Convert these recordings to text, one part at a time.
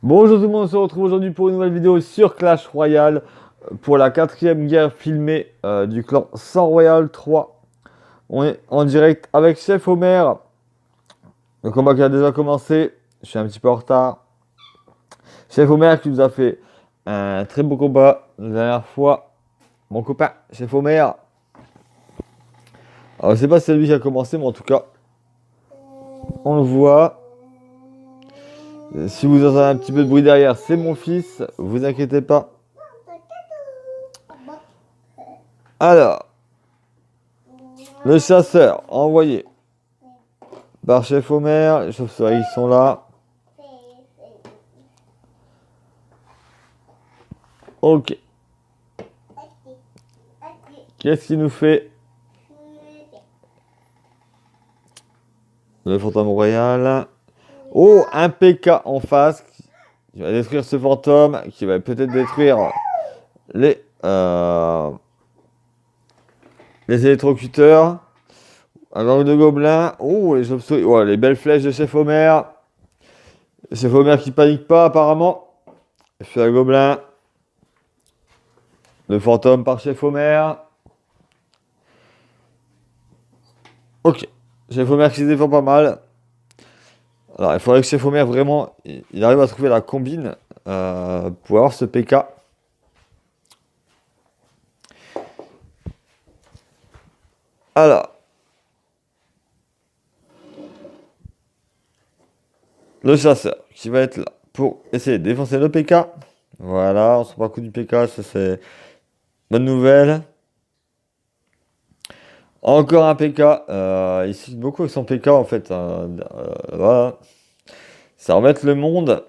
Bonjour tout le monde, on se retrouve aujourd'hui pour une nouvelle vidéo sur Clash Royale pour la quatrième guerre filmée du clan Sang Royal 3. On est en direct avec Chef Homer. Le combat qui a déjà commencé, je suis un petit peu en retard. Chef Homer qui nous a fait un très beau combat la dernière fois. Mon copain, Chef Homer. Alors je sais pas si c'est lui qui a commencé, mais en tout cas, on le voit. Si vous entendez un petit peu de bruit derrière, c'est mon fils, vous inquiétez pas. Alors, le chasseur envoyé par Chef Homer, les chauves-souris sont là. Ok. Qu'est-ce qu'il nous fait? Le fantôme royal. Oh, un PK en face qui va détruire ce fantôme, qui va peut-être détruire les, euh, les électrocuteurs. Un gang de gobelins. Oh, les chauves-souris. Oh, les belles flèches de Chef Homer. Chef Homer qui panique pas apparemment. Il fait un gobelin. Le fantôme par Chef Homer. Ok. Chef Homer qui se défend pas mal. Alors, il faudrait que Chef Homer vraiment il arrive à trouver la combine pour avoir ce PK. Alors, le chasseur qui va être là pour essayer de défoncer le PK. Voilà, on se prend pas coup du PK, ça c'est bonne nouvelle. Encore un PK. Il cite beaucoup avec son PK en fait, hein. Voilà. Ça remettre le monde.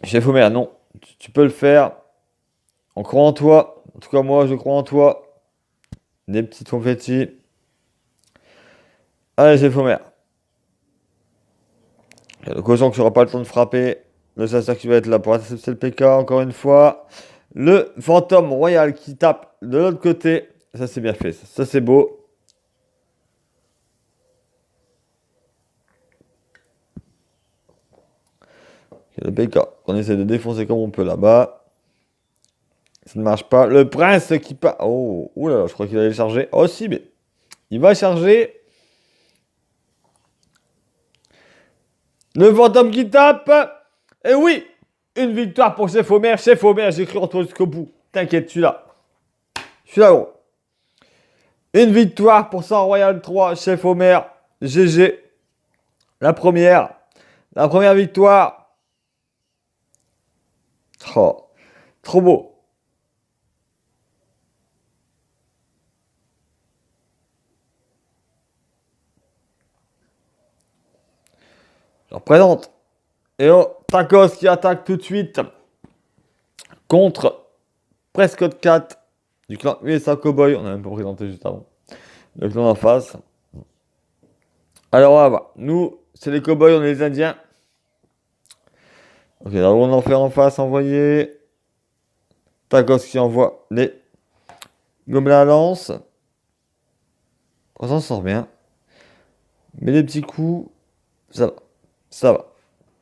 Chef Homer, non. Tu peux le faire. On croit en toi. En tout cas, moi, je crois en toi. Des petits confettis. Allez, Chef Homer. Le cochon qui n'aura pas le temps de frapper. Le chasseur qui va être là pour intercepter le PK encore une fois. Le fantôme royal qui tape de l'autre côté. Ça, c'est bien fait. Ça c'est beau. Le PK qu'on essaie de défoncer comme on peut là-bas. Ça ne marche pas. Le prince qui part. Oh, oulala, je crois qu'il allait charger. Oh, si, mais il va charger. Le fantôme qui tape. Et oui, une victoire pour Chef Homer. Chef Homer, j'ai cru en toi jusqu'au bout. T'inquiète, je suis là. Je suis là, gros. Une victoire pour Sang Royal 3, Chef Homer. GG. La première. La première victoire. Oh, trop beau. Je représente. Et oh, Tacos qui attaque tout de suite contre Prescott 4 du clan USA Cowboy. On a même pas présenté juste avant. Le clan en face. Alors, on va voir. Nous, c'est les Cowboys, on est les Indiens. Ok, là, on en fait en face, envoyé. Tacos qui envoie les gobelins à lance. On s'en sort bien. Mais les petits coups, ça va. Ça va.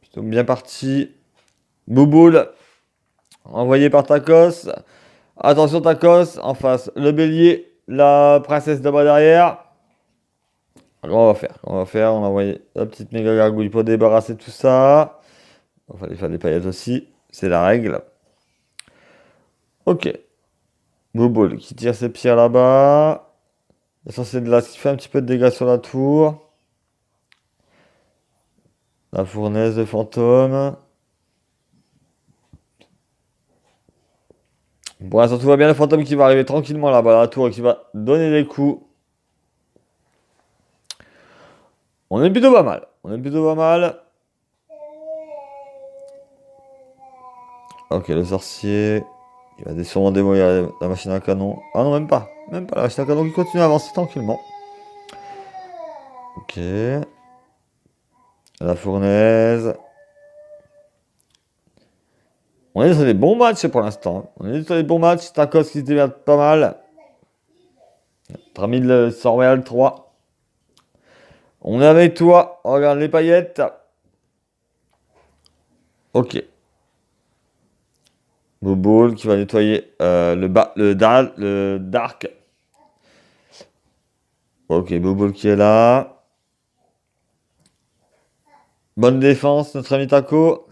Plutôt bien parti. Bouboule. Envoyé par Tacos. Attention Tacos. En face, le bélier. La princesse d'abord derrière. Alors on va faire. On va faire. On va envoyer la petite méga gargouille pour débarrasser tout ça. Il fallait faire des paillettes aussi. C'est la règle. Ok. Bouboule qui tire ses pierres là-bas. L'essentiel de là qui fait un petit peu de dégâts sur la tour. La fournaise de fantôme. Pour l'instant, tout va bien. Le fantôme qui va arriver tranquillement là-bas à la tour et qui va donner des coups. On est plutôt pas mal. On est plutôt pas mal. Ok, le sorcier. Il va sûrement démolir la machine à canon. Ah non, même pas. Même pas. La machine à canon qui continue à avancer tranquillement. Ok. La fournaise. On est sur des bons matchs pour l'instant. On est sur des bons matchs. Tacos qui se démerde pas mal. 3000 Sang Royal 3. On est avec toi. Regarde les paillettes. Ok. Bobol qui va nettoyer le dark. Ok, Bobol qui est là. Bonne défense, notre ami Taco.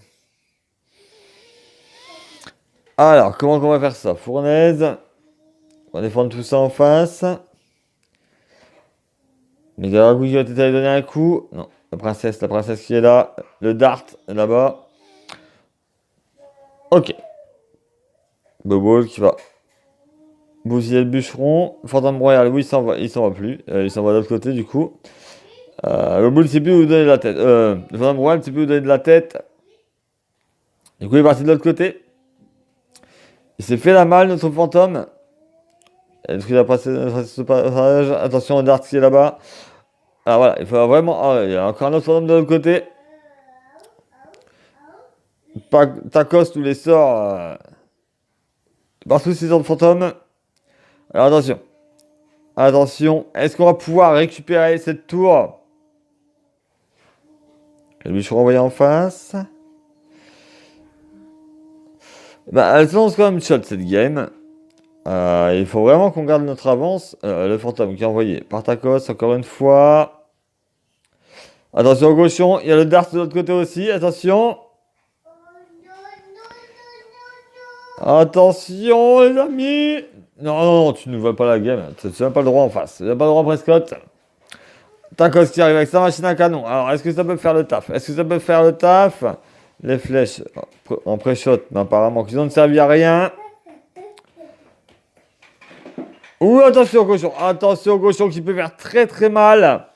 Alors, comment on va faire ça? Fournaise. On va défendre tout ça en face. Les Garagouilles qui va peut-être aller donner un coup. Non, la princesse qui est là. Le dart est là-bas. Ok. Bobol qui va bousiller le bûcheron. Fantôme Royal, oui, il s'en va plus. Il s'en va de l'autre côté du coup. Bobol ne sait plus où donner de la tête. Le Fantôme Royal ne sait plus où donner de la tête. Du coup, il est parti de l'autre côté. Il s'est fait la malle, notre fantôme. Il a détruit la princesse ce passage. Attention au dart qui est là-bas. Alors voilà, il faut vraiment. Ah, il y a encore un autre fantôme de l'autre côté. Tacos tous les sorts. Partout ces sorts de fantômes. Alors attention. Attention. Est-ce qu'on va pouvoir récupérer cette tour? Le bûcheron envoyé en face. Bah, elle se lance quand même shot cette game. Il faut vraiment qu'on garde notre avance. Le fantôme qui est envoyé par Tacos encore une fois. Attention au gauchon. Il y a le dart de l'autre côté aussi. Attention. Attention les amis. Non, non, non, tu ne vois pas la game. Tu n'as pas le droit en face. Tu n'as pas le droit Prescott. Tacos qui arrive avec sa machine à canon. Alors, est-ce que ça peut faire le taf? Est-ce que ça peut faire le taf? Les flèches en pré-shot, mais apparemment qu'ils n'ont servi à rien. Ouh, attention au cochon. Attention au cochon qui peut faire très très mal.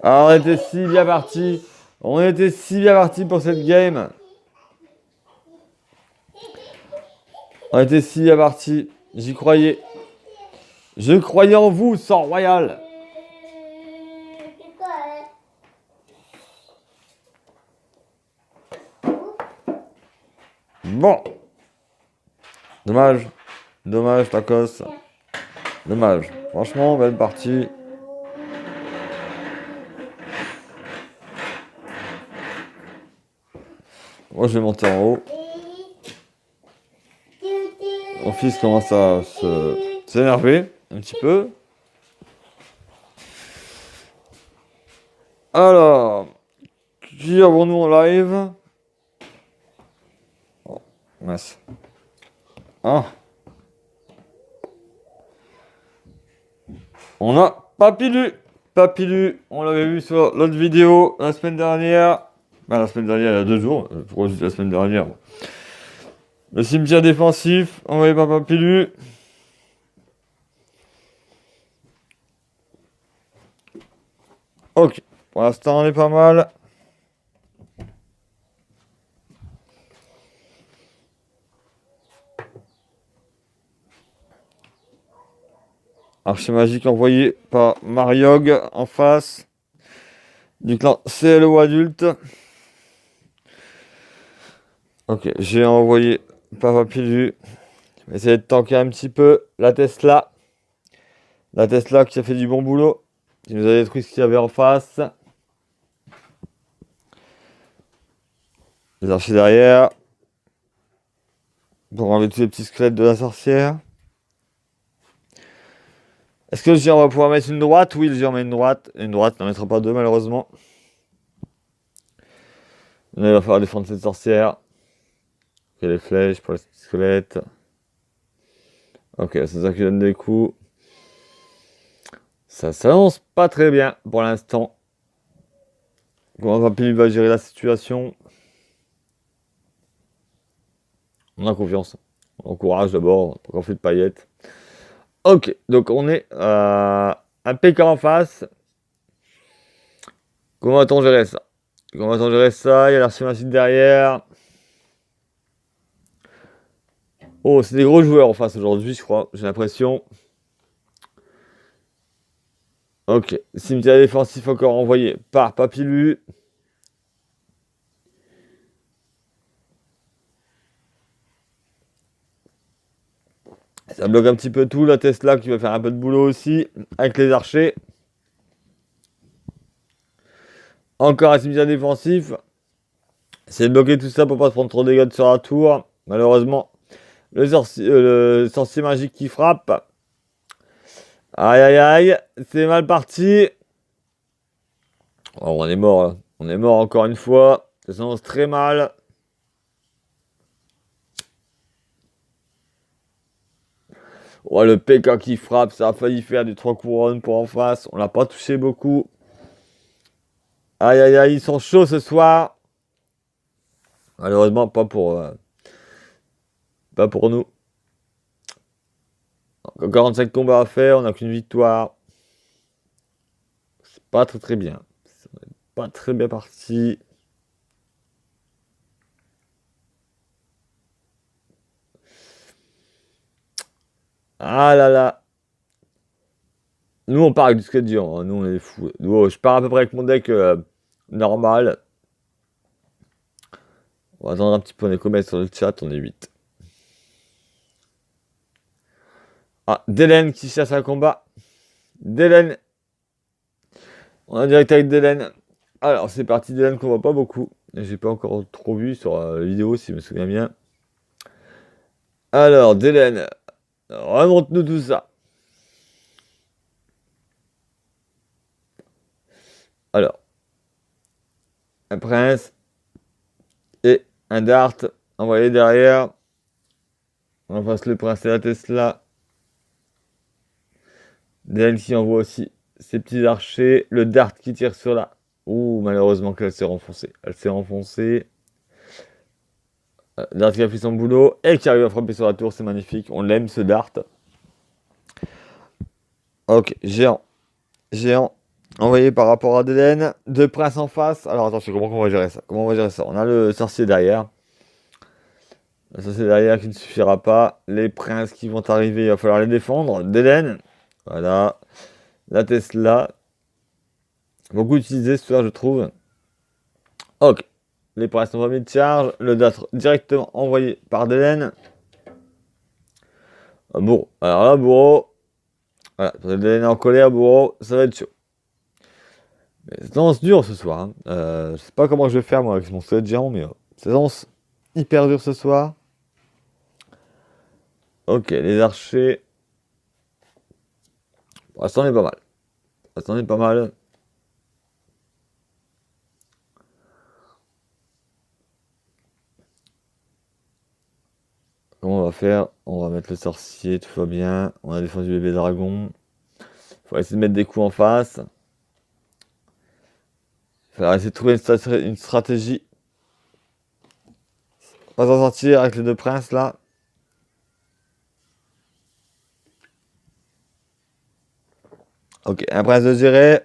Alors, on était si bien parti. On était si bien parti pour cette game. On était si bien parti. J'y croyais. Je croyais en vous, sang royal. Bon. Dommage. Dommage, Tacos. Dommage. Franchement, belle partie. Moi, je vais monter en haut. Mon fils commence à s'énerver un petit peu. Alors, qui avons-nous en live? Oh, mince. Ah. On a Papilu. Papilu, on l'avait vu sur l'autre vidéo la semaine dernière. Ben, la semaine dernière, il y a 2 jours. Pourquoi je dis la semaine dernière? Le cimetière défensif, envoyé par Papilu. Ok, pour l'instant on est pas mal. Archer magique envoyé par Mariog en face du clan CLO adulte. Ok, j'ai envoyé par Papilu. Je vais essayer de tanker un petit peu la Tesla. La Tesla qui a fait du bon boulot. Qui nous a détruit ce qu'il y avait en face. Les archers derrière. Pour enlever tous les petits squelettes de la sorcière. Est-ce que le géant va pouvoir mettre une droite? Oui, le géant met une droite. Une droite n'en mettra pas deux, malheureusement. Là, il va falloir défendre cette sorcière. Ok, les flèches pour les petits squelettes. Ok, c'est ça qui donne des coups. Ça s'annonce pas très bien pour l'instant. Comment Papilu va gérer la situation? On a confiance. On encourage d'abord, pour qu'on fait de paillettes. Ok, donc on est un PK en face. Comment va-t-on gérer ça? Comment va-t-on gérer ça? Il y a l'archimagine derrière. Oh, c'est des gros joueurs en face aujourd'hui, je crois. J'ai l'impression. Ok, cimetière défensif encore envoyé par Papilu. Ça bloque un petit peu tout. La Tesla qui va faire un peu de boulot aussi avec les archers. Encore un cimetière défensif. C'est de bloquer tout ça pour pas se prendre trop de dégâts sur la tour. Malheureusement, le sorcier magique qui frappe. Aïe aïe aïe, c'est mal parti. Oh, on est mort là. On est mort encore une fois. Ça s'annonce très mal. Oh, le PK qui frappe, ça a failli faire du 3 couronnes pour en face. On l'a pas touché beaucoup. Aïe aïe aïe, ils sont chauds ce soir. Malheureusement, pas pour nous. Encore 45 combats à faire, on n'a qu'une victoire. C'est pas très bien. C'est pas très bien parti. Ah là là. Nous, on part avec du Skadian, hein. Nous, on est fous. Nous, je pars à peu près avec mon deck normal. On va attendre un petit peu, on est combien sur le chat? On est 8. Ah, Delen qui cherche un combat. Delen. On est direct avec Delen. Alors, c'est parti, Delen qu'on voit pas beaucoup. J'ai pas encore trop vu sur la vidéo, si je me souviens bien. Alors, Delen. Remonte-nous tout ça. Alors, un prince et un dart envoyé derrière. On passe le prince et la Tesla. Delen qui envoie aussi ses petits archers. Le dart qui tire sur la... Ouh, malheureusement qu'elle s'est renfoncée. Elle s'est renfoncée. Dart qui a fait son boulot et qui arrive à frapper sur la tour, c'est magnifique. On l'aime ce dart. Ok, géant. Géant. Envoyé par rapport à Delen. Deux princes en face. Alors attention, comment on va gérer ça? Comment on va gérer ça? On a le sorcier derrière. Le sorcier derrière qui ne suffira pas. Les princes qui vont arriver, il va falloir les défendre. Delen. Voilà. La Tesla. Beaucoup utilisé ce soir, je trouve. Ok. Les princes ont pas mis de charge. Le dart directement envoyé par Delen. Bourreau. Alors là, Bourreau. Voilà. Delen est en colère, Bourreau. Ça va être chaud. Mais ça lance dur ce soir. Hein. Je sais pas comment je vais faire moi avec mon squelette géant, mais ça lance hyper dur ce soir. Ok, les archers. Pour l'instant, on est pas mal. Pour l'instant, on est pas mal. Comment on va faire? On va mettre le sorcier, tout va bien. On a défendu le bébé dragon. Faut essayer de mettre des coups en face. Il va essayer de trouver une stratégie. Pas s'en sortir avec les deux princes là. Ok, un prince de gérer.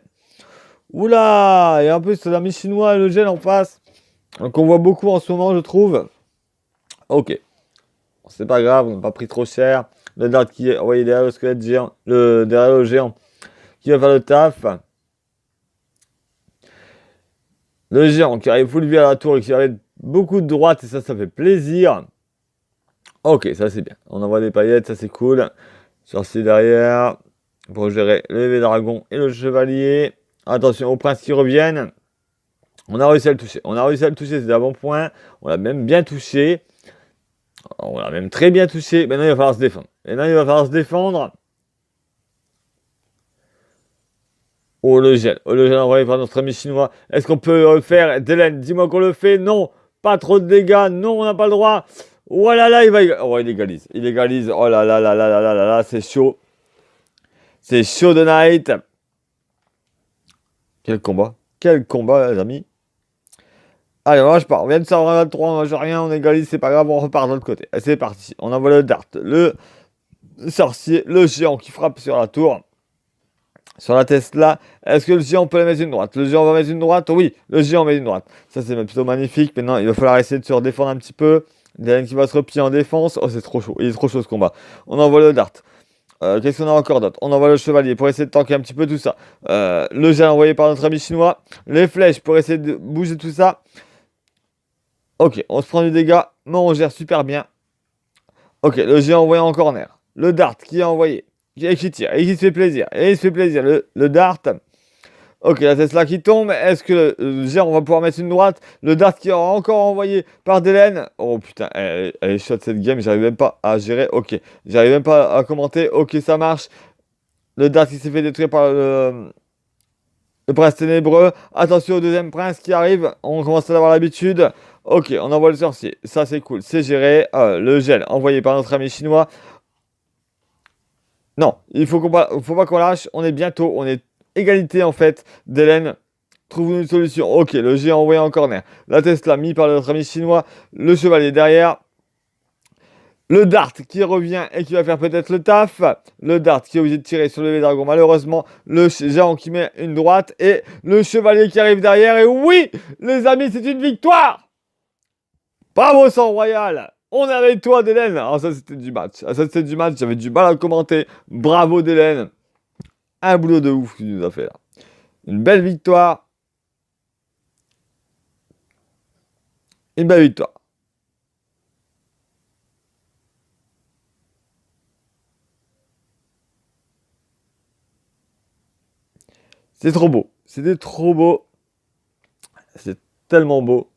Oula! Et en plus, c'est l'ami chinois et le gel en face. Donc on voit beaucoup en ce moment, je trouve. Ok. C'est pas grave, on n'a pas pris trop cher. Le dart qui est envoyé derrière le squelette géant. Derrière le géant. Qui va faire le taf. Le géant qui arrive full vie à la tour et qui arrive beaucoup de droite. Et ça fait plaisir. Ok, ça c'est bien. On envoie des paillettes, ça c'est cool. Sorcier derrière. Pour gérer le bébé dragon et le chevalier. Attention aux princes qui reviennent. On a réussi à le toucher. On a réussi à le toucher, c'est un bon point. On l'a même bien touché. On l'a même très bien touché. Maintenant, il va falloir se défendre. Oh, le gel. Oh, le gel envoyé par notre ami chinois. Est-ce qu'on peut le faire? Delen, dis-moi qu'on le fait. Non. Pas trop de dégâts. Non, on n'a pas le droit. Oh là là, il égalise. Il égalise. Oh là là là là là là là là. C'est chaud. C'est chaud de night. Quel combat. Quel combat, les amis. Allez, moi je pars. On vient de savoir 23, on mange rien, on égalise, c'est pas grave, on repart de l'autre côté. Allez, c'est parti. On envoie le dart, le sorcier, le géant qui frappe sur la tour. Sur la Tesla, est-ce que le géant peut la mettre une droite? Le géant va mettre une droite? Oui, le géant met une droite. Ça, c'est plutôt magnifique. Maintenant, il va falloir essayer de se redéfendre un petit peu. Delen qui va se replier en défense. Oh, c'est trop chaud. Il est trop chaud ce combat. On envoie le dart. Qu'est-ce qu'on a encore d'autre? On envoie le chevalier pour essayer de tanker un petit peu tout ça. Le gel envoyé par notre ami chinois. Les flèches pour essayer de bouger tout ça. Ok, on se prend du dégât, mais on gère super bien. Ok, le géant envoyé en corner. Le dart qui est envoyé. Et qui tire. Et qui se fait plaisir. Et il se fait plaisir. Le dart. Ok, la Tesla qui tombe. Est-ce que le géant, on va pouvoir mettre une droite? Le Dart qui aura encore envoyé par Delen. Oh putain, elle est shot cette game. J'arrive même pas à gérer. Ok, j'arrive même pas à commenter. Ok, ça marche. Le Dart qui s'est fait détruire par le prince ténébreux. Attention au deuxième prince qui arrive. On commence à avoir l'habitude. Ok, on envoie le sorcier. Ça, c'est cool. C'est géré. Le gel envoyé par notre ami chinois. Non, faut pas qu'on lâche. On est bientôt. On est égalité en fait. Delen, trouve une solution. Ok, le géant envoyé en corner. La Tesla mis par notre ami chinois. Le chevalier derrière. Le Dart qui revient et qui va faire peut-être le taf. Le Dart qui est obligé de tirer sur le bébé dragon. Malheureusement, le géant qui met une droite. Et le chevalier qui arrive derrière. Et oui, les amis, c'est une victoire. Bravo, sang royal. On est avec toi, Delen. Ah, ça, c'était du match. Ah, ça, c'était du match. J'avais du mal à commenter. Bravo, Delen. Un boulot de ouf qu'il nous a fait là. Une belle victoire. Une belle victoire. C'est trop beau. C'était trop beau. C'est tellement beau.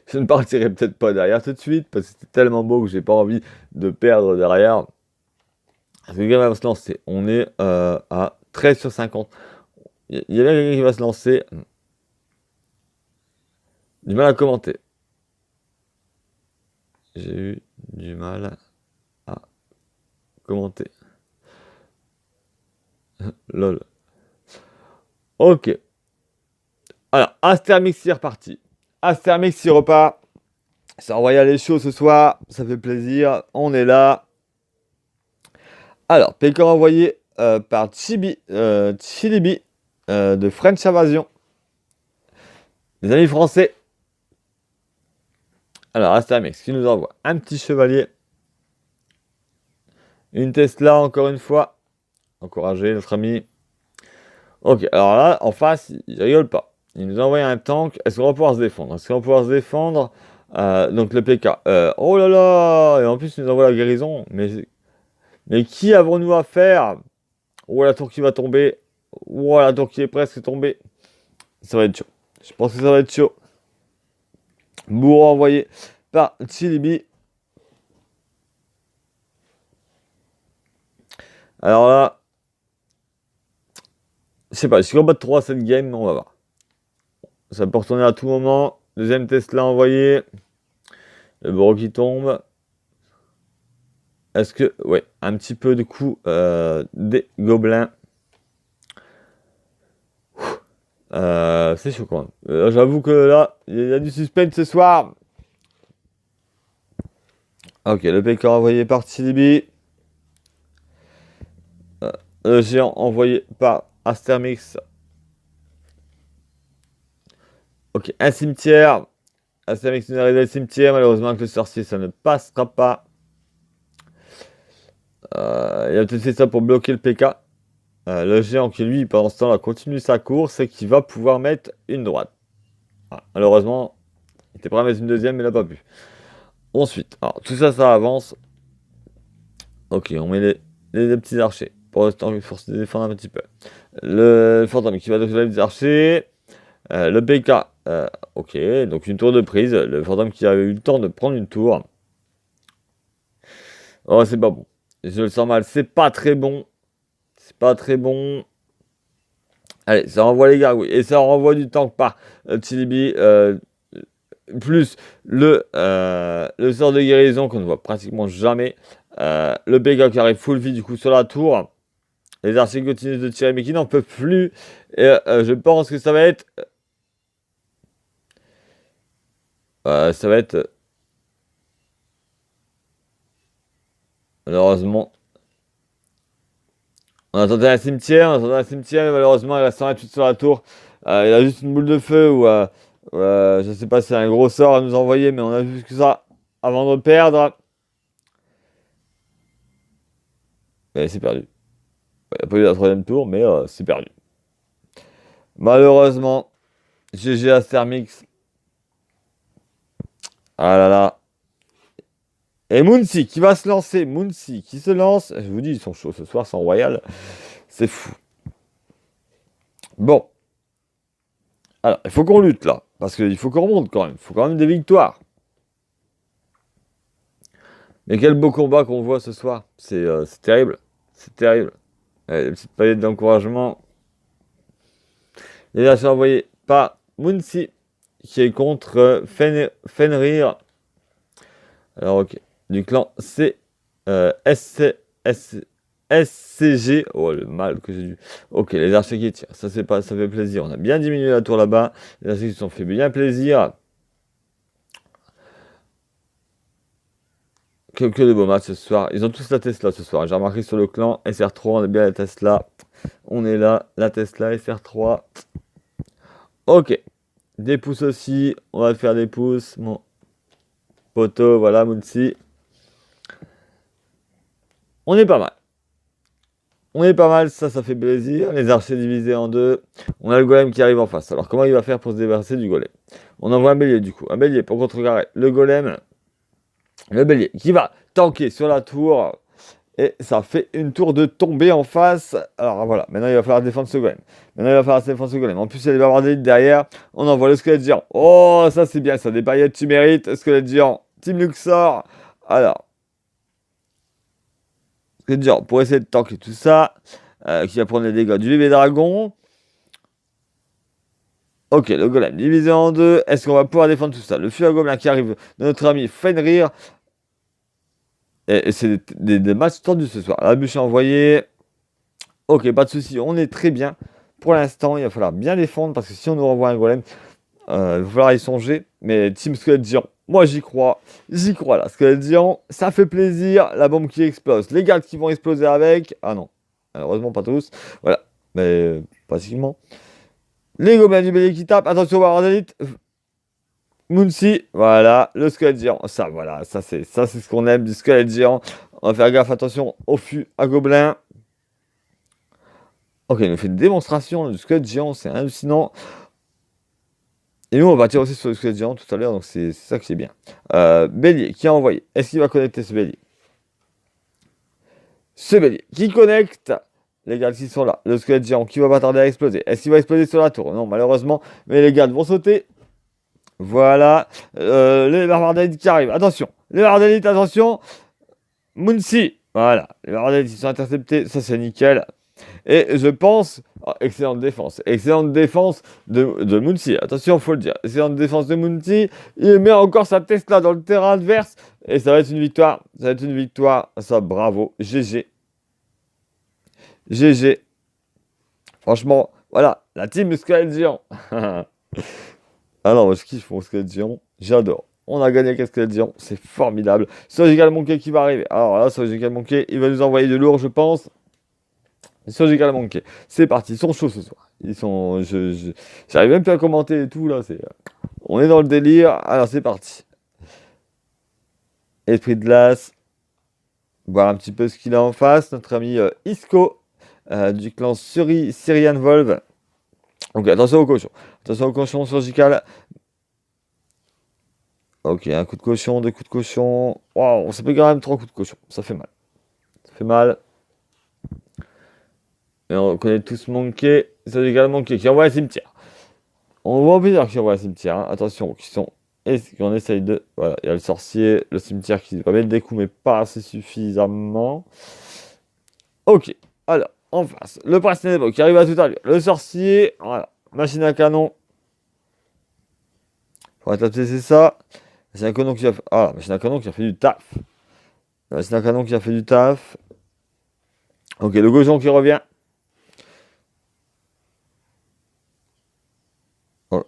Je ne partirai peut-être pas derrière tout de suite parce que c'était tellement beau que j'ai pas envie de perdre derrière. Parce que le gars va se lancer. On est à 13 sur 50. Il y a bien quelqu'un qui va se lancer. Du mal à commenter. J'ai eu du mal à commenter. Lol. Ok. Alors, Astermix, c'est reparti. Astermix, il repart. Ça Royal est chaud ce soir. Ça fait plaisir. On est là. Alors, Pékin envoyé par Chilibi de French Invasion. Les amis français. Alors, Astermix qui nous envoie un petit chevalier. Une Tesla, encore une fois. Encourager notre ami. Ok, alors là, en face, il rigole pas. Il nous envoie un tank. Est-ce qu'on va pouvoir se défendre? Est-ce qu'on va pouvoir se défendre? Donc le PK. Oh là là! Et en plus, il nous envoie la guérison. Mais qui avons-nous à faire? Oh, la tour qui va tomber. Oh, la tour qui est presque tombée. Ça va être chaud. Je pense que ça va être chaud. Bourreau envoyé par Chilibi. Alors là, je sais pas, je suis en bas de 3 cette game, on va voir. Ça peut retourner à tout moment. Deuxième Tesla envoyé. Le bourreau qui tombe. Est-ce que... Ouais, un petit peu de coup des gobelins. C'est chaud quand même. J'avoue que là, il y a du suspense ce soir. Ok, le PK envoyé par Chilibi. Le géant envoyé par Astermix. Ok, un cimetière. Astermix nous arrive au cimetière. Malheureusement, avec le sorcier, ça ne passera pas. Il a peut-être fait ça pour bloquer le PK. Le géant qui, lui, pendant ce temps-là, continue sa course et qui va pouvoir mettre une droite. Voilà. Malheureusement, il était prêt à mettre une deuxième, mais il n'a pas pu. Ensuite, alors, tout ça, ça avance. Ok, on met les petits archers pour se défendre un petit peu. Le fantôme qui va détruire les petits archers. Le PK, ok, donc une tour de prise. Le fantôme qui a eu le temps de prendre une tour. Oh, c'est pas bon. Je le sens mal. C'est pas très bon. C'est pas très bon. Allez, ça renvoie les gargouilles. Et ça renvoie du tank par Chilibi. Plus le sort de guérison qu'on ne voit pratiquement jamais. Le PK qui arrive full vie du coup sur la tour. Les archers continuent de tirer mais qui n'en peuvent plus. Et je pense que ça va être... ça va être... Malheureusement... On attendait un cimetière, mais malheureusement il reste 128 sur la tour. Il a juste une boule de feu ou... je sais pas si c'est un gros sort à nous envoyer, mais on a vu que ça avant de perdre. Mais c'est perdu. Il n'y a pas eu la troisième tour, mais c'est perdu. Malheureusement, GG Astermix. Ah là là. Et Moonsi qui va se lancer. Moonsi qui se lance. Je vous dis, ils sont chauds ce soir, sans Royal. C'est fou. Bon. Alors, il faut qu'on lutte, là. Parce qu'il faut qu'on remonte, quand même. Il faut quand même des victoires. Mais quel beau combat qu'on voit ce soir. C'est terrible. C'est terrible. Allez, les petites palettes d'encouragement. Les sont envoyés par Munsi, qui est contre Fenrir. Alors, ok. Du clan SCG. Oh, le mal que j'ai dû. Ok, les archers qui tirent. Ça, c'est pas, ça fait plaisir. On a bien diminué la tour là-bas. Les archers qui se sont fait bien plaisir. Que de beaux matchs ce soir. Ils ont tous la Tesla ce soir. J'ai remarqué sur le clan SR3, on est bien la Tesla. On est là, la Tesla SR3. Ok. Des pouces aussi. On va faire des pouces. Mon poteau, voilà, Mounsi. On est pas mal. On est pas mal, ça fait plaisir. Les archers divisés en deux. On a le golem qui arrive en face. Alors, comment il va faire pour se débarrasser du golem? On envoie un bélier, du coup. Un bélier pour contrecarrer le golem. Le bélier qui va tanker sur la tour. Et ça fait une tour de tomber en face. Alors voilà, maintenant il va falloir défendre ce golem. En plus, il va y avoir des hits derrière. On envoie le squelette géant. Oh, ça c'est bien, ça. Des paillettes, tu mérites. Squelette géant, Team Luxor. Alors, squelette géant pour essayer de tanker tout ça. Qui va prendre les dégâts du bébé dragon. Ok, le golem divisé en deux. Est-ce qu'on va pouvoir défendre tout ça? Le feu à gobelin qui arrive de notre ami Fenrir. Et c'est des matchs tendus ce soir. La bûche est envoyée. Ok, pas de souci, on est très bien. Pour l'instant, il va falloir bien défendre parce que si on nous renvoie un golem, il va falloir y songer. Mais Team Squelette Géant, moi j'y crois. J'y crois là. Squelette Géant, ça fait plaisir. La bombe qui explose. Les gardes qui vont exploser avec. Ah non, malheureusement pas tous. Voilà, mais pratiquement. Les gobelins du bélier qui tapent. Attention, Warrior d'élite. Moonsi, voilà, le squelette géant. Ça, voilà, ça c'est ce qu'on aime du squelette géant. On va faire gaffe, attention au fût à gobelin. Ok, il nous fait une démonstration du squelette géant, c'est hallucinant. Et nous, on va tirer aussi sur le squelette géant tout à l'heure, donc c'est ça qui est bien. Bélier, qui a envoyé? Est-ce qu'il va connecter ce bélier? Ce bélier qui connecte. Les gardes qui sont là. Le squelette géant qui va pas tarder à exploser. Est-ce qu'il va exploser sur la tour? Non, malheureusement. Mais les gardes vont sauter. Voilà. Les barbares d'élite qui arrivent. Attention. Les barbares d'élite, attention. Munsi. Voilà. Les barbares d'élite qui sont interceptés. Ça, c'est nickel. Et je pense... oh, excellente défense. Excellente défense de Munsi. Attention, il faut le dire. Excellente défense de Munsi. Il met encore sa Tesla dans le terrain adverse. Et ça va être une victoire. Ça va être une victoire. Ça, bravo. GG. GG. Franchement, voilà. La team Squelette Géant. Ah non, moi, je kiffe mon Squelette Géant. J'adore. On a gagné avec un Squelette Géant. C'est formidable. Surgical Monkey qui va arriver. Alors là, Surgical Monkey, il va nous envoyer de lourd, je pense. Surgical Monkey. C'est parti. Ils sont chauds ce soir. Ils sont... J'arrive même plus à commenter et tout, là. On est dans le délire. Alors, c'est parti. Esprit de glace. Voir un petit peu ce qu'il a en face. Notre ami Isco du clan Syrian Volve. Donc, attention au cochon. Attention au cochon surgical. Ok, un coup de cochon, deux coups de cochon. Waouh, ça fait quand même trois coups de cochon. Ça fait mal. Ça fait mal. Et on connaît tous Monkey. Surgical Monkey qui envoie un cimetière. On voit plusieurs qui envoient un cimetière. Hein. Attention, qu'on essaye de... Voilà, il y a le sorcier, le cimetière qui va mettre des coups, mais pas assez suffisamment. Ok, alors, en face, le prince ténébreux qui arrive à tout à l'heure. Le sorcier, voilà, machine à canon. Faudrait taper, c'est ça. Machine à canon qui a fait... Ah, la machine à canon qui a fait du taf. La machine à canon qui a fait du taf. Ok, le cochon qui revient.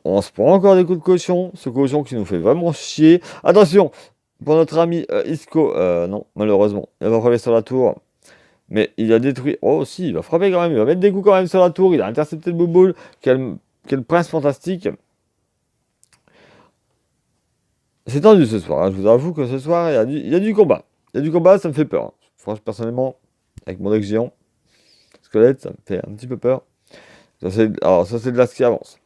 On se prend encore des coups de cochon. Ce cochon qui nous fait vraiment chier. Attention, pour notre ami Isco. Non, malheureusement. Il va frapper sur la tour. Mais il a détruit... Oh, si, il va frapper quand même. Il va mettre des coups quand même sur la tour. Il a intercepté le Bouboule. Quel prince fantastique. C'est tendu ce soir. Hein. Je vous avoue que ce soir, il y a du combat. Il y a du combat, ça me fait peur. Hein. Franchement, personnellement, avec mon deck géant, squelette, ça me fait un petit peu peur. Alors, ça, c'est de la qui avance.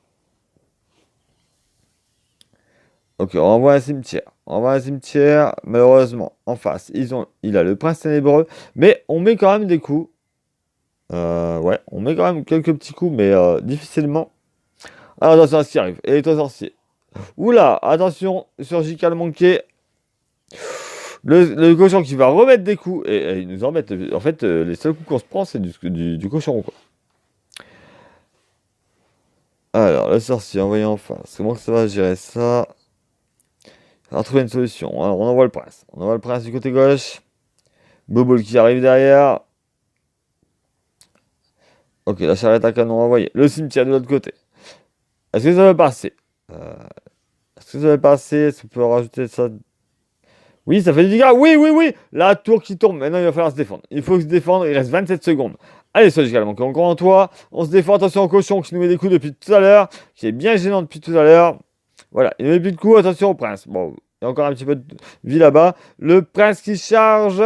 Ok, on envoie un cimetière. On envoie un cimetière. Malheureusement, en face, il a le prince ténébreux. Mais on met quand même des coups. Ouais, on met quand même quelques petits coups, mais difficilement. Ah, attention à ce qui arrive. Électro-sorcier. Oula, attention, surgical manqué. Le cochon qui va remettre des coups. Et il nous en met. En fait, les seuls coups qu'on se prend, c'est du cochon, quoi. Alors, le sorcier envoyé en face. Comment que ça va gérer ça? On va trouver une solution. Alors, on envoie le prince. On envoie le prince du côté gauche. Boboul qui arrive derrière. Ok, la charrette à canon envoyée. Le cimetière de l'autre côté. Est-ce que ça va passer? Euh, Est-ce que ça va passer? Est-ce qu'on peut rajouter ça? Oui, ça fait du dégâts. Oui, oui, oui. La tour qui tombe. Maintenant, il va falloir se défendre. Il faut se défendre. Il reste 27 secondes. Allez, Surgical, donc encore en toi. On se défend. Attention au cochon qui nous met des coups depuis tout à l'heure. Qui est bien gênant depuis tout à l'heure. Voilà, il ne met plus de coups. Attention au prince. Bon, il y a encore un petit peu de vie là-bas. Le prince qui charge.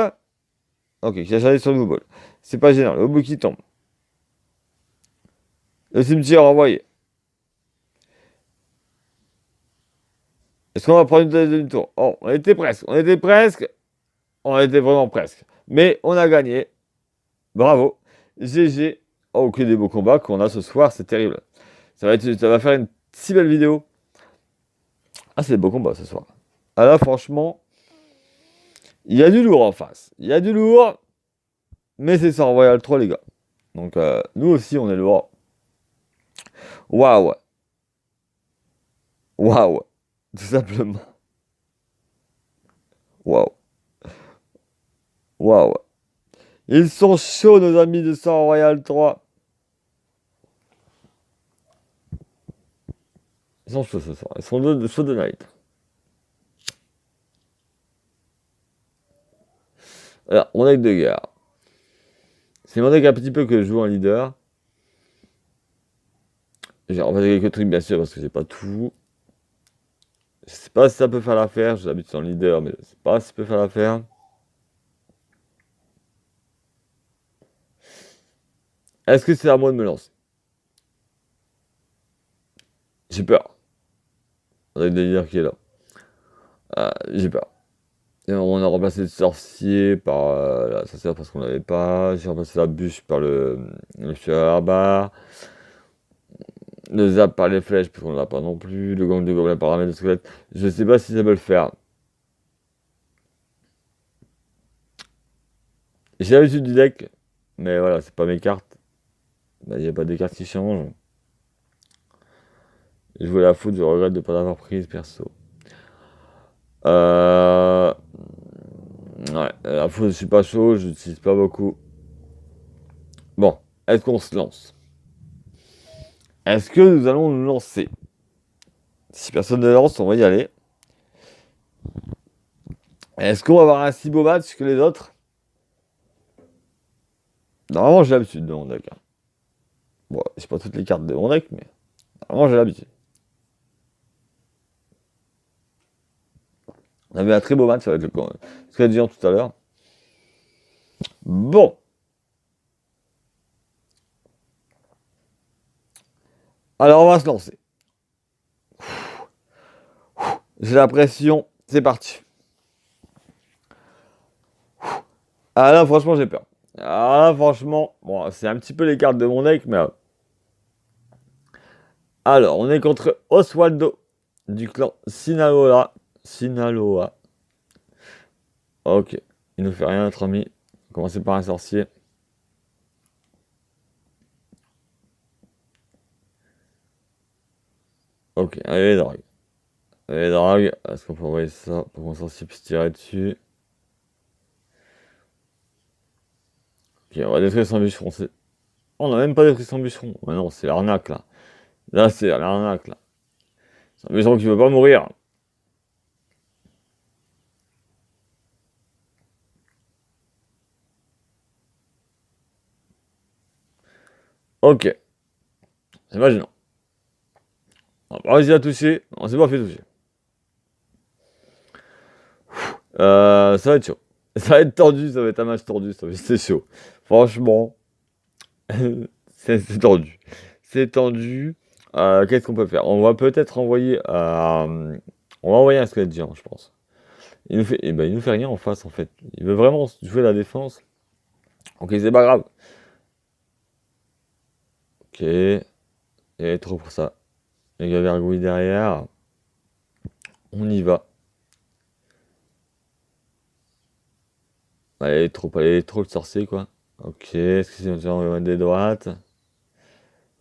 Ok, qui a chargé sur le ball. C'est pas gênant. Le bout qui tombe. Le cimetière envoyé. Est-ce qu'on va prendre une demi-tour? Oh, on était presque. On était presque. On était vraiment presque. Mais on a gagné. Bravo. GG. Oh, que des beaux combats qu'on a ce soir. C'est terrible. Ça va faire une si belle vidéo. Ah, c'est des beaux combats ce soir. Ah là, franchement, il y a du lourd en face. Il y a du lourd. Mais c'est ça, Royal 3, les gars. Donc, nous aussi, on est lourd. Waouh. Waouh. Tout simplement. Waouh. Waouh. Ils sont chauds, nos amis de Sang Royal 3. Ils sont chauds ce soir. Ils sont chauds de night. Alors, mon deck de guerre. C'est mon deck un petit peu que je joue en leader. J'ai remplacé quelques trucs, bien sûr, parce que j'ai pas tout. Je sais pas si ça peut faire l'affaire. J'ai l'habitude en leader, mais je sais pas si ça peut faire l'affaire. Est-ce que c'est à moi de me lancer? J'ai peur. On a le leader qui est là. J'ai peur. Et on a remplacé le sorcier par la sorcière parce qu'on l'avait pas. J'ai remplacé la bûche par le tueur à barre. Le zap par les flèches parce qu'on l'a pas non plus. Le gang de gobelins par la de squelette. Je sais pas si ça peut le faire. J'ai l'habitude du deck. Mais voilà, c'est pas mes cartes. Il n'y a pas des cartes qui changent. Je voulais la foot, je regrette de ne pas l'avoir prise perso. Euh... Ouais, la foot, je suis pas chaud, je n'utilise pas beaucoup. Bon, est-ce qu'on se lance? Est-ce que nous allons nous lancer? Si personne ne lance, on va y aller. Est-ce qu'on va avoir un si beau match que les autres? Normalement, j'ai l'habitude de mon deck, hein. Bon, j'ai pas toutes les cartes de mon deck, mais normalement, j'ai l'habitude. On avait un très beau match avec le Squelette Géant tout à l'heure. Bon. Alors, on va se lancer. J'ai la pression. C'est parti. Ah là, franchement, j'ai peur. Ah là, franchement, bon, c'est un petit peu les cartes de mon deck, mais... Alors, on est contre Oswaldo du clan Sinaloa. Sinaloa. Ok. Il nous fait rien, notre ami. On va commencer par un sorcier. Ok, allez, drague. Allez, drague. Est-ce qu'on peut envoyer ça pour qu'on sorcier puisse tirer dessus? Ok, on va détruire son bûcheron. Oh, on n'a même pas détruit son bûcheron. Ah non, c'est l'arnaque, là. Là, c'est l'arnaque, là. C'est un bûcheron qui veut pas mourir. Ok. C'est pas gênant. On va pas réussir à toucher. On s'est pas fait toucher. Ça va être chaud. Ça va être tordu, ça va être un match tordu, ça va être chaud. Franchement, c'est tendu. C'est tendu. Qu'est-ce qu'on peut faire? On va peut-être envoyer on va envoyer un squelette géant, je pense. Il nous fait, eh ben, il nous fait rien en face, en fait. Il veut vraiment jouer la défense. Ok, c'est pas grave. Ok. Il est trop pour ça. Les gars gargouilles derrière. On y va. Trop le sorcier, quoi. Ok, est-ce que c'est sur des droites?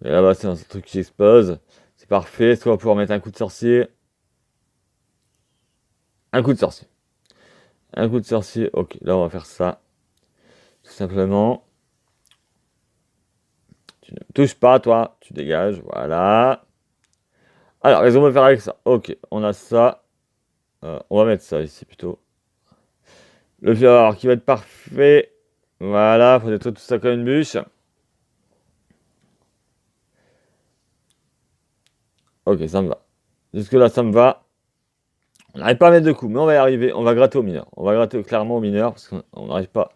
Et là-bas, c'est un truc qui explose. C'est parfait. Est-ce qu'on va pouvoir mettre un coup de sorcier? Un coup de sorcier. Un coup de sorcier. Ok, là, on va faire ça. Tout simplement. Tu ne me touches pas, toi. Tu dégages. Voilà. Alors, qu'est-ce qu'on va faire avec ça? Ok, on a ça. On va mettre ça ici plutôt. Le fleur qui va être parfait. Voilà, faut détruire tout ça comme une bûche. Ok, ça me va. Jusque-là, ça me va. On n'arrive pas à mettre de coups, mais on va y arriver. On va gratter au mineur. On va gratter clairement au mineur parce qu'on n'arrive pas.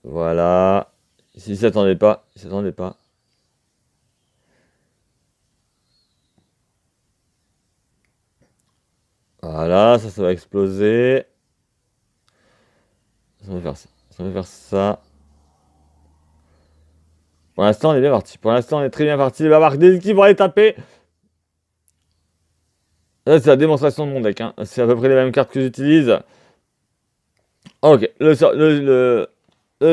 Voilà. Ici, il s'attendait pas. Il s'attendait pas. Voilà, ça va exploser. Ça va faire ça. Ça va faire ça. Pour l'instant, on est bien parti. Pour l'instant, on est très bien parti. Les barbares qui vont aller taper. Là, c'est la démonstration de mon deck, hein. C'est à peu près les mêmes cartes que j'utilise. Ok, le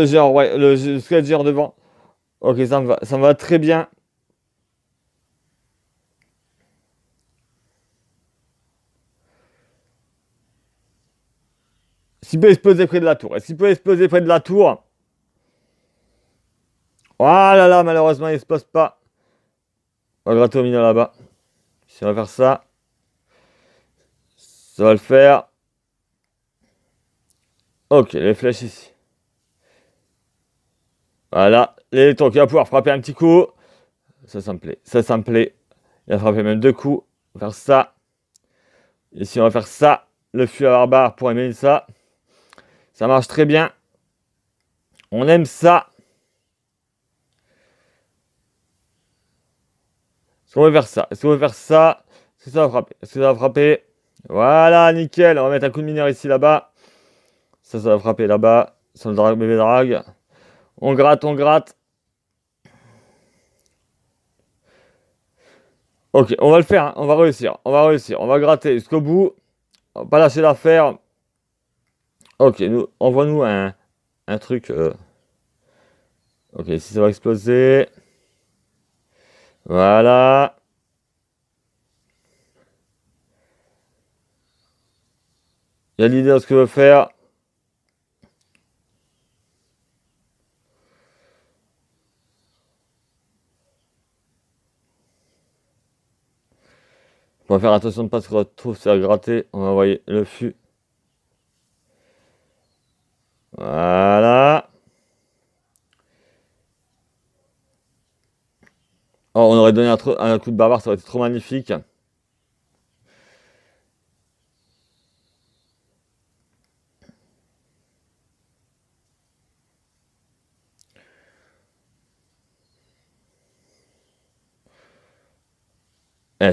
géant, ouais, le squelette géant devant. Ok, ça me va très bien. S'il peut exploser près de la tour. Est-ce qu'il peut exploser près de la tour? Oh là là, malheureusement, il explose pas. On va gratter au milieu là-bas. Si on va faire ça, ça va le faire. Ok, les flèches ici. Voilà, l'électron qui va pouvoir frapper un petit coup. Ça me plaît. Ça me plaît. Il va frapper même deux coups. On va faire ça. Ici, on va faire ça. Le fût à barbare pour aimer ça. Ça marche très bien. On aime ça. Est-ce qu'on veut faire ça? Est-ce qu'on veut faire ça? Est-ce que ça va frapper? Est-ce que ça va frapper? Voilà, nickel. On va mettre un coup de mineur ici, là-bas. Ça va frapper là-bas. Sur le bébé drag. On gratte, on gratte. Ok, on va le faire, hein. On va réussir. On va réussir. On va gratter jusqu'au bout. On va pas lâcher l'affaire. Ok, envoie-nous un truc. Ok, si ça va exploser. Voilà. Il y a l'idée de ce que veut faire. On va faire attention de ne pas se retrouver faire gratter. On va envoyer le fût. Voilà. Oh, on aurait donné un coup de barbare, ça aurait été trop magnifique.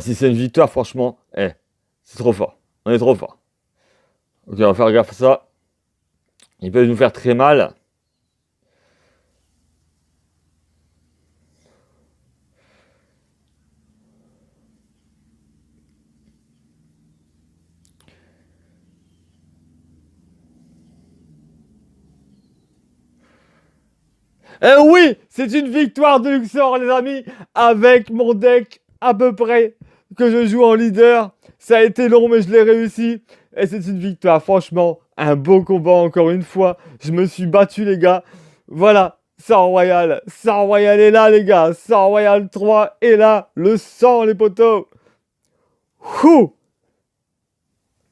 Si c'est une victoire, franchement, c'est trop fort. On est trop fort. Ok, on va faire gaffe à ça. Il peut nous faire très mal. Oui, c'est une victoire de Luxor, les amis, avec mon deck à peu près que je joue en leader. Ça a été long, mais je l'ai réussi. Et c'est une victoire, franchement, un beau combat encore une fois. Je me suis battu, les gars. Voilà, Sang Royal. Sang Royal est là, les gars. Sang Royal 3 est là. Le sang, les potos. Ouh.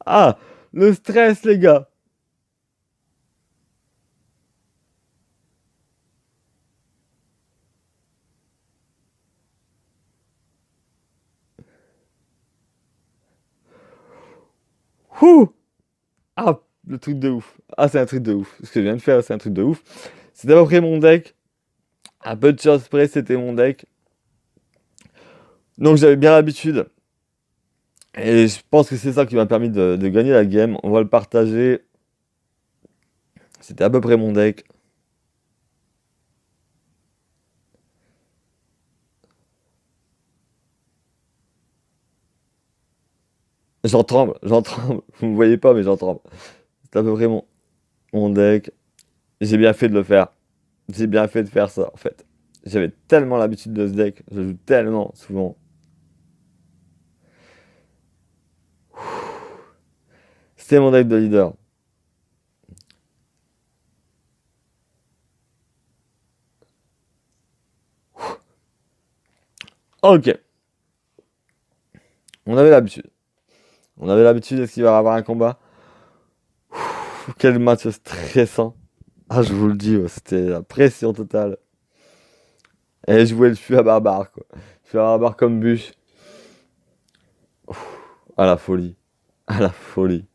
Ah, le stress, les gars. Ouh. Ah, le truc de ouf. Ah, c'est un truc de ouf. Ce que je viens de faire, c'est un truc de ouf. C'est à peu près mon deck. À peu de choses près, c'était mon deck. Donc j'avais bien l'habitude. Et je pense que c'est ça qui m'a permis de gagner la game. On va le partager. C'était à peu près mon deck. J'en tremble, j'en tremble. Vous me voyez pas, mais j'en tremble. C'est à peu près mon deck. J'ai bien fait de le faire. J'ai bien fait de faire ça, en fait. J'avais tellement l'habitude de ce deck. Je joue tellement souvent. C'était mon deck de leader. Ok. On avait l'habitude. On avait l'habitude. Est-ce qu'il va y avoir un combat? Quel match stressant. Ah, je vous le dis, ouais, c'était la pression totale. Et je jouais le fût à barbare, quoi. Fût à barbare comme bûche. À la folie. À la folie.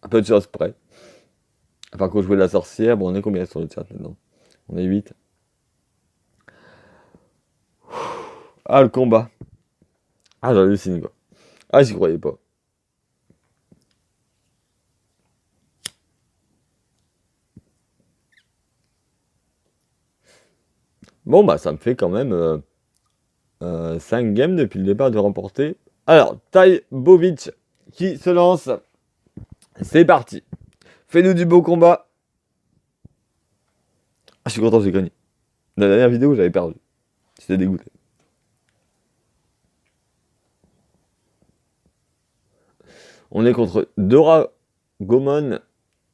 Un peu de choses près. Enfin, quand je jouais de la sorcière, bon, on est combien sur le chat maintenant? On est 8. Ah, le combat. Ah, j'hallucine, quoi. Ah, j'y croyais pas. Bon, bah, ça me fait quand même 5 games depuis le départ de remporter. Alors, Bovic qui se lance. C'est parti. Fais-nous du beau combat. Ah, je suis content, j'ai gagné. La dernière vidéo, j'avais perdu. J'étais dégoûté. On est contre Dora Gomon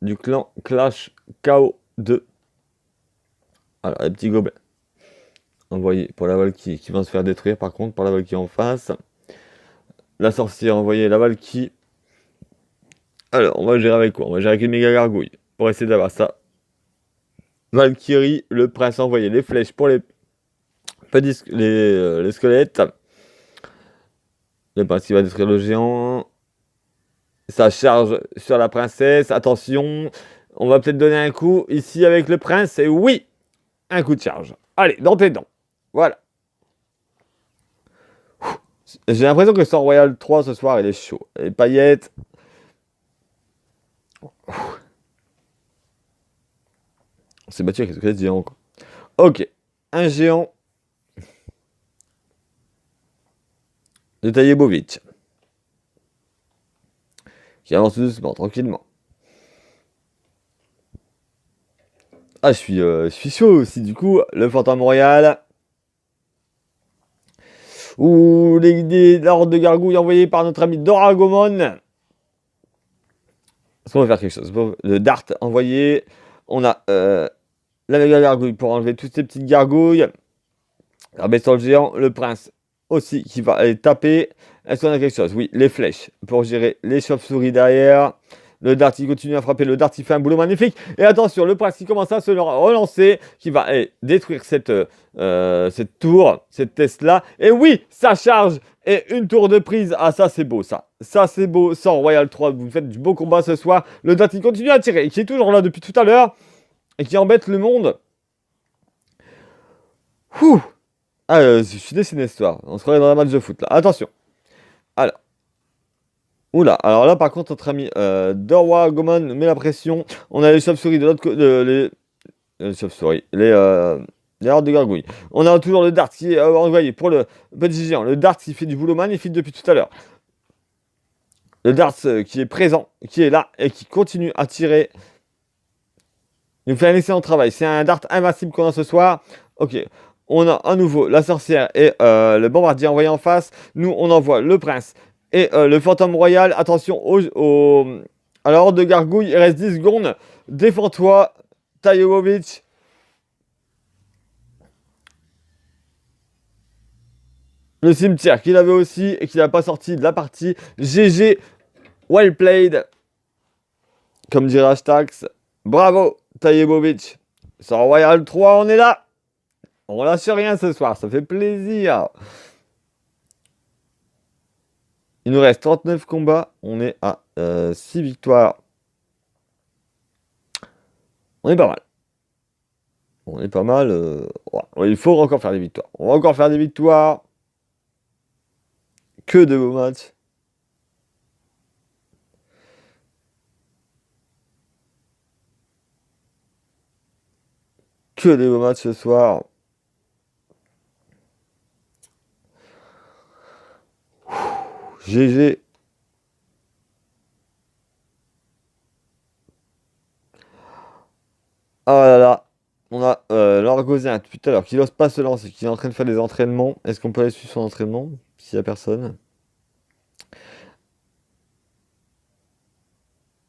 du clan Clash KO2. Alors, les petits gobelins. Envoyé pour la Valkyrie qui va se faire détruire par contre par la Valkyrie en face. La sorcière envoyée, la Valkyrie. Alors, on va gérer avec quoi? On va gérer avec une méga gargouille pour essayer d'avoir ça. Valkyrie, le prince envoyé, les flèches pour les petits les squelettes. Le prince qui va détruire le géant. Ça charge sur la princesse. Attention, on va peut-être donner un coup ici avec le prince. Et oui, un coup de charge. Allez, dans tes dents. Voilà. J'ai l'impression que Sort Royal 3 ce soir, il est chaud. Les paillettes. On s'est battu avec les squelettes géants, quoi. Ok. Un géant de Tajebovic. Qui avance tout doucement, tranquillement. Ah, je suis chaud aussi, du coup. Le fantôme royal. Ou la horde de gargouilles envoyée par notre ami Doragomon. Est-ce qu'on va faire quelque chose? Le dart envoyé. On a la méga gargouille pour enlever toutes ces petites gargouilles. La bestiole le géant. Le prince aussi qui va aller taper. Est-ce qu'on a quelque chose? Oui, les flèches pour gérer les chauves-souris derrière. Le dart qui continue à frapper. Le dart qui fait un boulot magnifique. Et attention, le prince qui commence à se relancer. Qui va détruire cette tour, cette Tesla. Et oui, ça charge. Et une tour de prise. Ah, ça, c'est beau, ça. Ça, c'est beau. Sans Royal 3, vous faites du beau combat ce soir. Le dart qui continue à tirer. Qui est toujours là depuis tout à l'heure. Et qui embête le monde. Ouh. Ah, je suis dessiné ce soir. On se croirait dans un match de foot, là. Attention. Alors. Oula, alors là par contre notre ami Dorwa Goman met la pression. On a les chauves-souris de l'autre côté. Les chauves-souris. Les hordes de gargouilles. On a toujours le dart qui est envoyé pour le petit géant. Le dart qui fait du boulot magnifique depuis tout à l'heure. Le dart qui est présent, qui est là et qui continue à tirer. Il nous fait un excellent travail. C'est un dart invincible qu'on a ce soir. Ok. On a à nouveau la sorcière et le bombardier envoyé en face. Nous, on envoie le prince et le fantôme royal. Attention à la horde de gargouilles. Il reste 10 secondes. Défends-toi, Tajovovic. Le cimetière qu'il avait aussi et qu'il n'a pas sorti de la partie. GG, well played. Comme dirait Hashtags. Bravo, Tajovovic. Sur Royal 3, on est là. On lâche rien ce soir, ça fait plaisir. Il nous reste 39 combats. On est à 6 victoires. On est pas mal. On est pas mal. Ouais, il faut encore faire des victoires. On va encore faire des victoires. Que de beaux matchs. que des beaux matchs ce soir. GG. Ah là là. On a l'Argosien tout à l'heure qui n'ose pas se lancer, qui est en train de faire des entraînements. Est-ce qu'on peut aller suivre son entraînement s'il n'y a personne?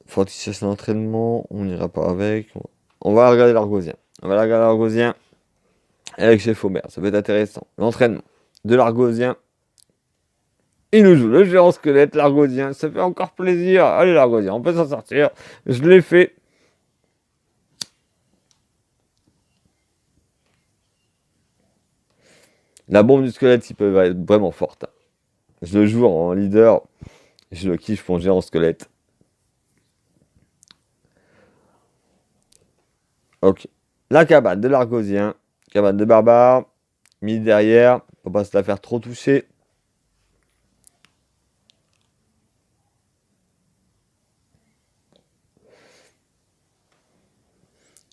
Faut qu'il cherche un entraînement. On n'ira pas avec. On va regarder l'Argosien. On va regarder l'Argosien avec Chef Omer. Ça peut être intéressant. L'entraînement de l'Argosien. Il nous joue le géant squelette, l'Argosien. Ça fait encore plaisir. Allez, l'Argosien, on peut s'en sortir. Je l'ai fait. La bombe du squelette, qui peut être vraiment forte. Je le joue en leader. Je le kiffe pour géant squelette. Ok. La cabane de l'Argosien. Cabane de barbare. Mis derrière. Pour pas se la faire trop toucher.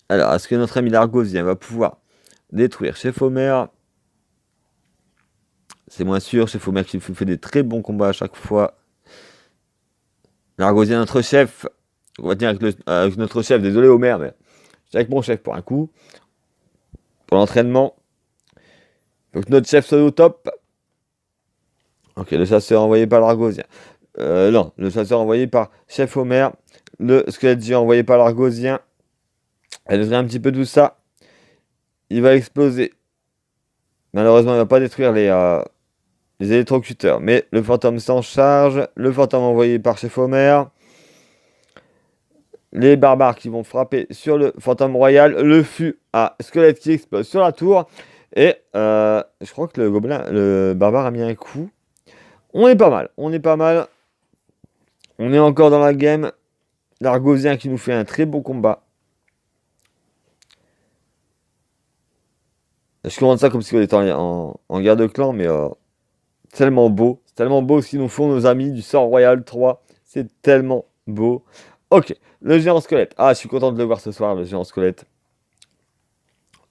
Alors, est-ce que notre ami l'Argosien va pouvoir détruire Chef Omer? C'est moins sûr. Chef Omer qui fait des très bons combats à chaque fois. L'Argosien, notre chef. On va tenir avec notre chef. Désolé Omer, mais je suis avec mon chef pour un coup. Pour l'entraînement. Faut que notre chef soit au top. Ok, le chasseur envoyé par l'Argosien. Non, le chasseur envoyé par Chef Omer. Le squelette géant envoyé par l'Argosien. Elle devrait un petit peu tout ça. Il va exploser. Malheureusement, il ne va pas détruire les électrocuteurs. Mais le fantôme s'en charge. Le fantôme envoyé par Chef Omer. Les barbares qui vont frapper sur le fantôme royal. Le fût à squelette qui explose sur la tour. Et je crois que le barbare a mis un coup. On est pas mal. On est pas mal. On est encore dans la game. L'Argosien qui nous fait un très beau combat. Je commande ça comme si on était en guerre de clan, mais tellement beau. C'est tellement beau ce qu'ils nous font, nos amis du Sort Royal 3. C'est tellement beau. Ok, le géant squelette. Ah, je suis content de le voir ce soir, le géant squelette.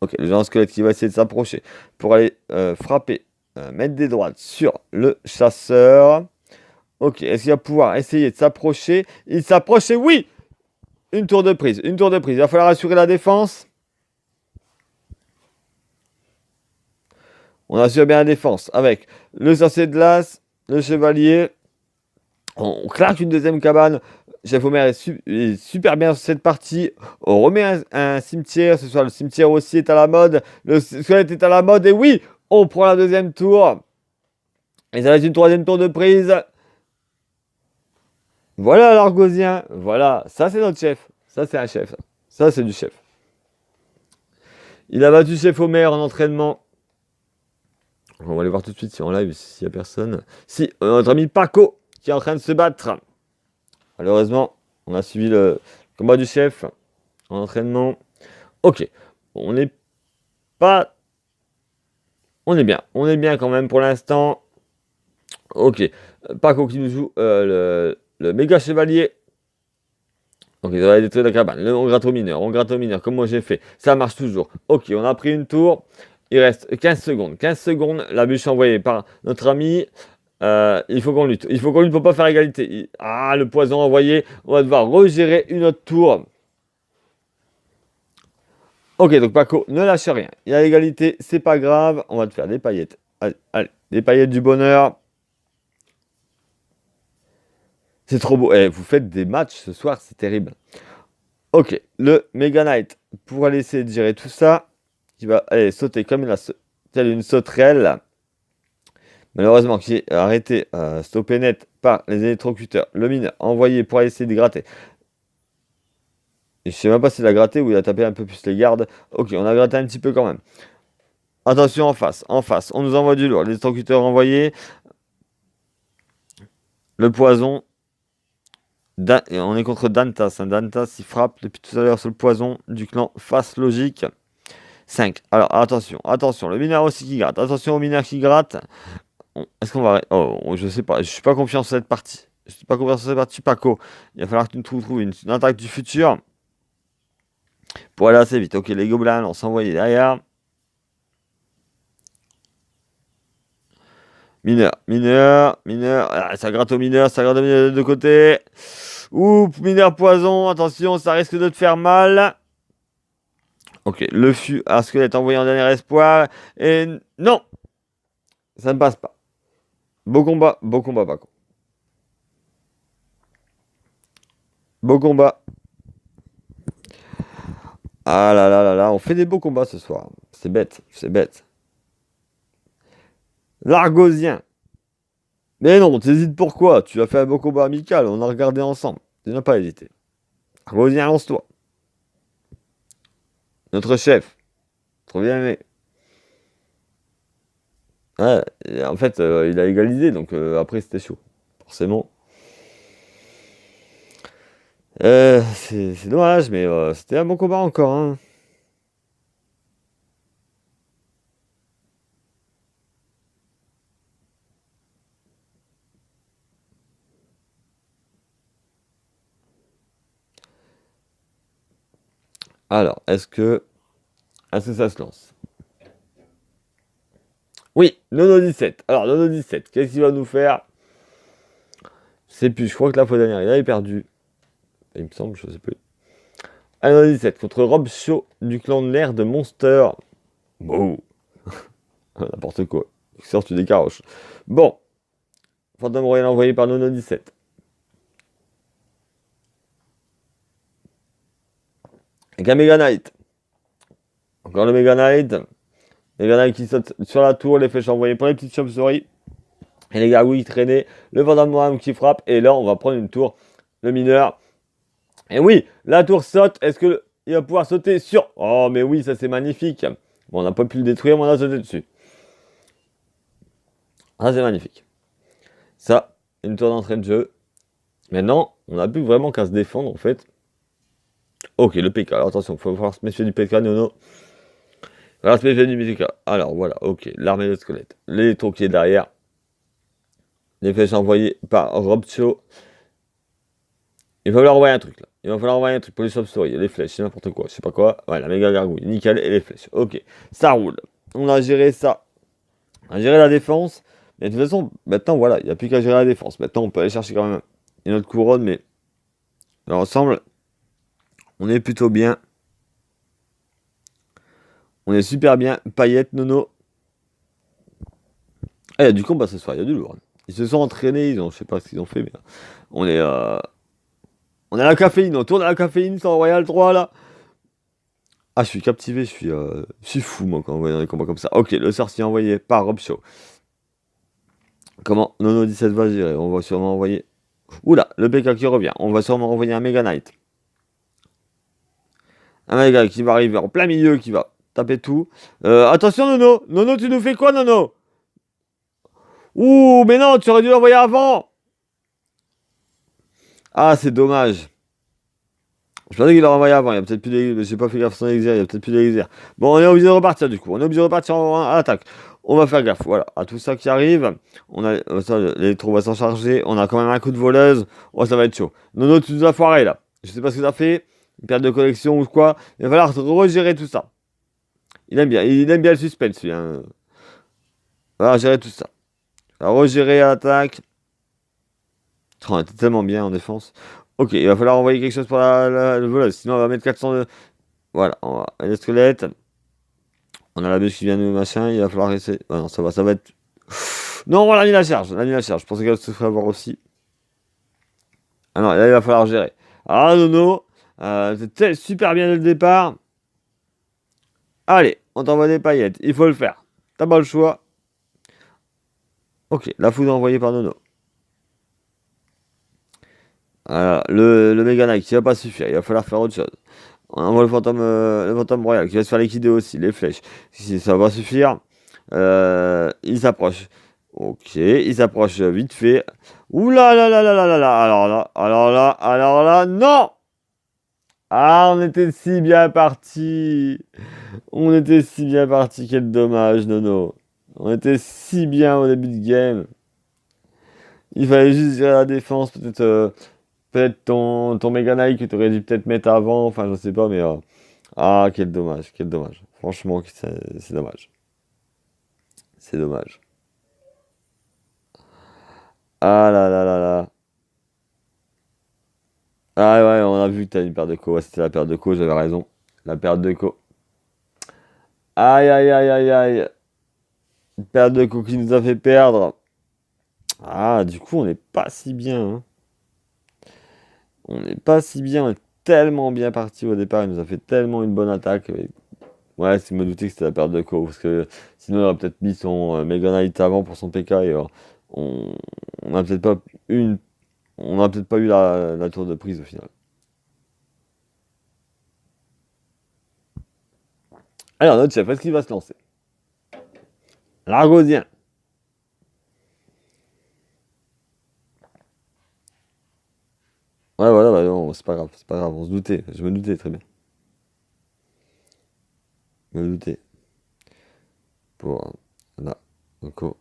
Ok, le géant squelette qui va essayer de s'approcher pour aller frapper, mettre des droites sur le chasseur. Ok, est-ce qu'il va pouvoir essayer de s'approcher? Il s'approche et oui! Une tour de prise, une tour de prise. Il va falloir assurer la défense. On assure bien la défense avec le sorcier de glace, le chevalier. On claque une deuxième cabane. Chef Omer est super bien sur cette partie. On remet un cimetière. Ce soir, le cimetière aussi est à la mode. Le squelette est à la mode. Et oui, on prend la deuxième tour. Et ça va être une troisième tour de prise. Voilà l'Argosien. Voilà, ça c'est notre chef. Ça c'est un chef. Ça c'est du chef. Il a battu Chef Omer en entraînement. On va aller voir tout de suite si en live, s'il n'y a personne. Si, notre ami Paco qui est en train de se battre. Malheureusement, on a suivi le combat du chef en entraînement. Ok, on n'est pas... On est bien. On est bien quand même pour l'instant. Ok, Paco qui nous joue le méga chevalier. Ok, ça va détruire la cabane. On gratte au mineur, comme moi j'ai fait. Ça marche toujours. Ok, on a pris une tour. Il reste 15 secondes. 15 secondes, la bûche envoyée par notre ami. Il faut qu'on lutte. Il faut qu'on lutte pour pas faire égalité. Ah, le poison envoyé. On va devoir regérer une autre tour. Ok, donc Paco, ne lâche rien. Il y a égalité, c'est pas grave. On va te faire des paillettes. Allez, allez, des paillettes du bonheur. C'est trop beau. Eh, vous faites des matchs ce soir, c'est terrible. Ok, le Mega Knight, pour aller essayer de gérer tout ça, qui va aller sauter comme telle une sauterelle. Malheureusement, qui est arrêté, stoppé net par les électrocuteurs. Le mineur envoyé pour essayer de gratter. Et je sais même pas s'il a gratté ou il a tapé un peu plus les gardes. Ok, on a gratté un petit peu quand même. Attention en face, on nous envoie du lourd. Les électrocuteurs envoyés. Le poison. Et on est contre Dantas. Dantas, il frappe depuis tout à l'heure sur le poison du clan Face Logique. 5. Alors, attention. Le mineur aussi qui gratte. Attention au mineur qui gratte. Est-ce qu'on va... Oh, je sais pas. Je suis pas confiant sur cette partie. Paco. Il va falloir que tu trouves une attaque du futur. Pour aller assez vite. Ok, les gobelins, on s'envoyer derrière. Mineur, mineur, mineur. Ah, ça gratte au mineur, ça gratte au mineur de côté. Ouh, mineur poison, attention, ça risque de te faire mal. Ok, le fût à squelette envoyé en dernier espoir. Et non, ça ne passe pas. Beau combat par contre. Beau combat. Ah là là là là, on fait des beaux combats ce soir. C'est bête, c'est bête. L'Argosien. Mais non, t'hésites pourquoi? Tu as fait un beau combat amical, on a regardé ensemble. Tu n'as pas hésité. Argosien, lance-toi. Notre chef. Trop bien aimé. Ouais, et en fait, il a égalisé, donc après c'était chaud. Forcément. C'est dommage, mais c'était un bon combat encore, hein. Alors, est-ce que ça se lance? Oui, Nono 17. Alors, Nono 17, qu'est-ce qu'il va nous faire? Je sais plus, je crois que la fois dernière, il avait perdu. Il me semble, je sais plus. Ah, Nono 17 contre Rob Shaw du clan de l'air de Monster. Bon, n'importe quoi. Sors, tu décaroches. Bon, Phantom Royal envoyé par Nono 17. Avec un Mega Knight. Encore le Mega Knight. Mega Knight qui saute sur la tour, les flèches envoyées pour les petites chauves-souris. Et les gargouilles traînées, le Vandamme qui frappe. Et là, on va prendre une tour. Le mineur. Et oui, la tour saute. Est-ce que il va pouvoir sauter sur... Oh, mais oui, ça c'est magnifique. Bon, on n'a pas pu le détruire, mais on a sauté dessus. Ah, c'est magnifique. Ça, une tour d'entrée de jeu. Maintenant, on n'a plus vraiment qu'à se défendre, en fait. Ok, le PK. Alors attention, il faut falloir se méfier du PK, Nono. Il va falloir se méfier du PK. Alors voilà, ok, l'armée de squelettes. Les troquiers derrière. Les flèches envoyées par Rob Shaw. Il va falloir envoyer un truc là. Il va falloir envoyer un truc pour les chauves-souris, les flèches, c'est n'importe quoi, je sais pas quoi. Voilà, méga gargouille, nickel, et les flèches. Ok, ça roule. On a géré ça. On a géré la défense. Mais de toute façon, maintenant voilà, il n'y a plus qu'à gérer la défense. Maintenant, on peut aller chercher quand même une autre couronne, mais dans l'ensemble, on est plutôt bien. On est super bien. Paillettes, Nono. Ah, il y a du combat ce soir, il y a du lourd. Ils se sont entraînés, je sais pas ce qu'ils ont fait, mais on est, on a la caféine, on tourne à la caféine sur Royal 3 là. Ah, je suis captivé, je suis fou moi quand on voit des combats comme ça. Ok, le sorcier envoyé par Rob Shaw. Comment Nono 17 va gérer? On va sûrement envoyer. Oula, le PK qui revient. On va sûrement envoyer un Mega Knight. Un Mega qui va arriver en plein milieu, qui va taper tout. Attention Nono! Nono, tu nous fais quoi Nono? Ouh, mais non, tu aurais dû l'envoyer avant! Ah, c'est dommage. Je pensais qu'il l'aurait envoyé avant, il y a peut-être plus d'élixir. J'ai pas fait gaffe à son élixir, il y a peut-être plus d'élixir. Bon, on est obligé de repartir du coup. On est obligé de repartir à l'attaque. On va faire gaffe, voilà, à tout ça qui arrive. On a, ça, l'électro va s'en charger. On a quand même un coup de voleuse. Oh, ça va être chaud. Nono, tu nous as foiré là. Je sais pas ce que ça fait. Une perte de collection ou quoi. Il va falloir regérer tout ça. Il aime bien le suspense, lui. Hein. Il va falloir gérer tout ça. Il va regérer à l'attaque. Oh, on était tellement bien en défense. Ok, il va falloir envoyer quelque chose pour le voleuse. Sinon, on va mettre 400 de... Voilà, on va... Les squelettes. On a la bûche qui vient de machin. Il va falloir essayer... Ah non, ça va être... Non, on a mis la charge. On a mis la charge. Je pensais qu'elle se ferait avoir aussi. Ah non, là, il va falloir gérer. Ah, Nono. C'était super bien dès le départ. Allez, on t'envoie des paillettes. Il faut le faire. T'as pas le choix. Ok, la foudre envoyée par Nono. Voilà, le Mega Knight qui va pas suffire. Il va falloir faire autre chose. On envoie le fantôme royal qui va se faire liquider aussi, les flèches. Si ça va pas suffire, il s'approche. Ok, il s'approche vite fait. Ouh là là là là là là là. Alors là, non! Ah, on était si bien parti. On était si bien parti, quel dommage, Nono. On était si bien au début de game. Il fallait juste gérer la défense, peut-être ton Mega Knight que tu aurais dû peut-être mettre avant, enfin je sais pas, mais Ah, quel dommage, quel dommage. Franchement, c'est dommage. C'est dommage. Ah là là là là. Ah ouais, on a vu que t'as une paire de co. Ouais, c'était la paire de co, j'avais raison. La paire de co. Aïe aïe aïe aïe aïe. Une paire de co qui nous a fait perdre. Ah, du coup, on n'est pas si bien, hein. On n'est pas si bien, on est tellement bien parti au départ, il nous a fait tellement une bonne attaque. Ouais, c'est me douter que c'était la paire de co, parce que sinon il aurait peut-être mis son Mega Knight avant pour son PK et on on n'a peut-être pas eu on n'a peut-être pas eu la tour de prise au final. Alors notre chef, est-ce qu'il va se lancer? L'Argosien. Ouais voilà, bah non, c'est pas grave, on se doutait, je me doutais très bien. Je me doutais. Pour là, Coco,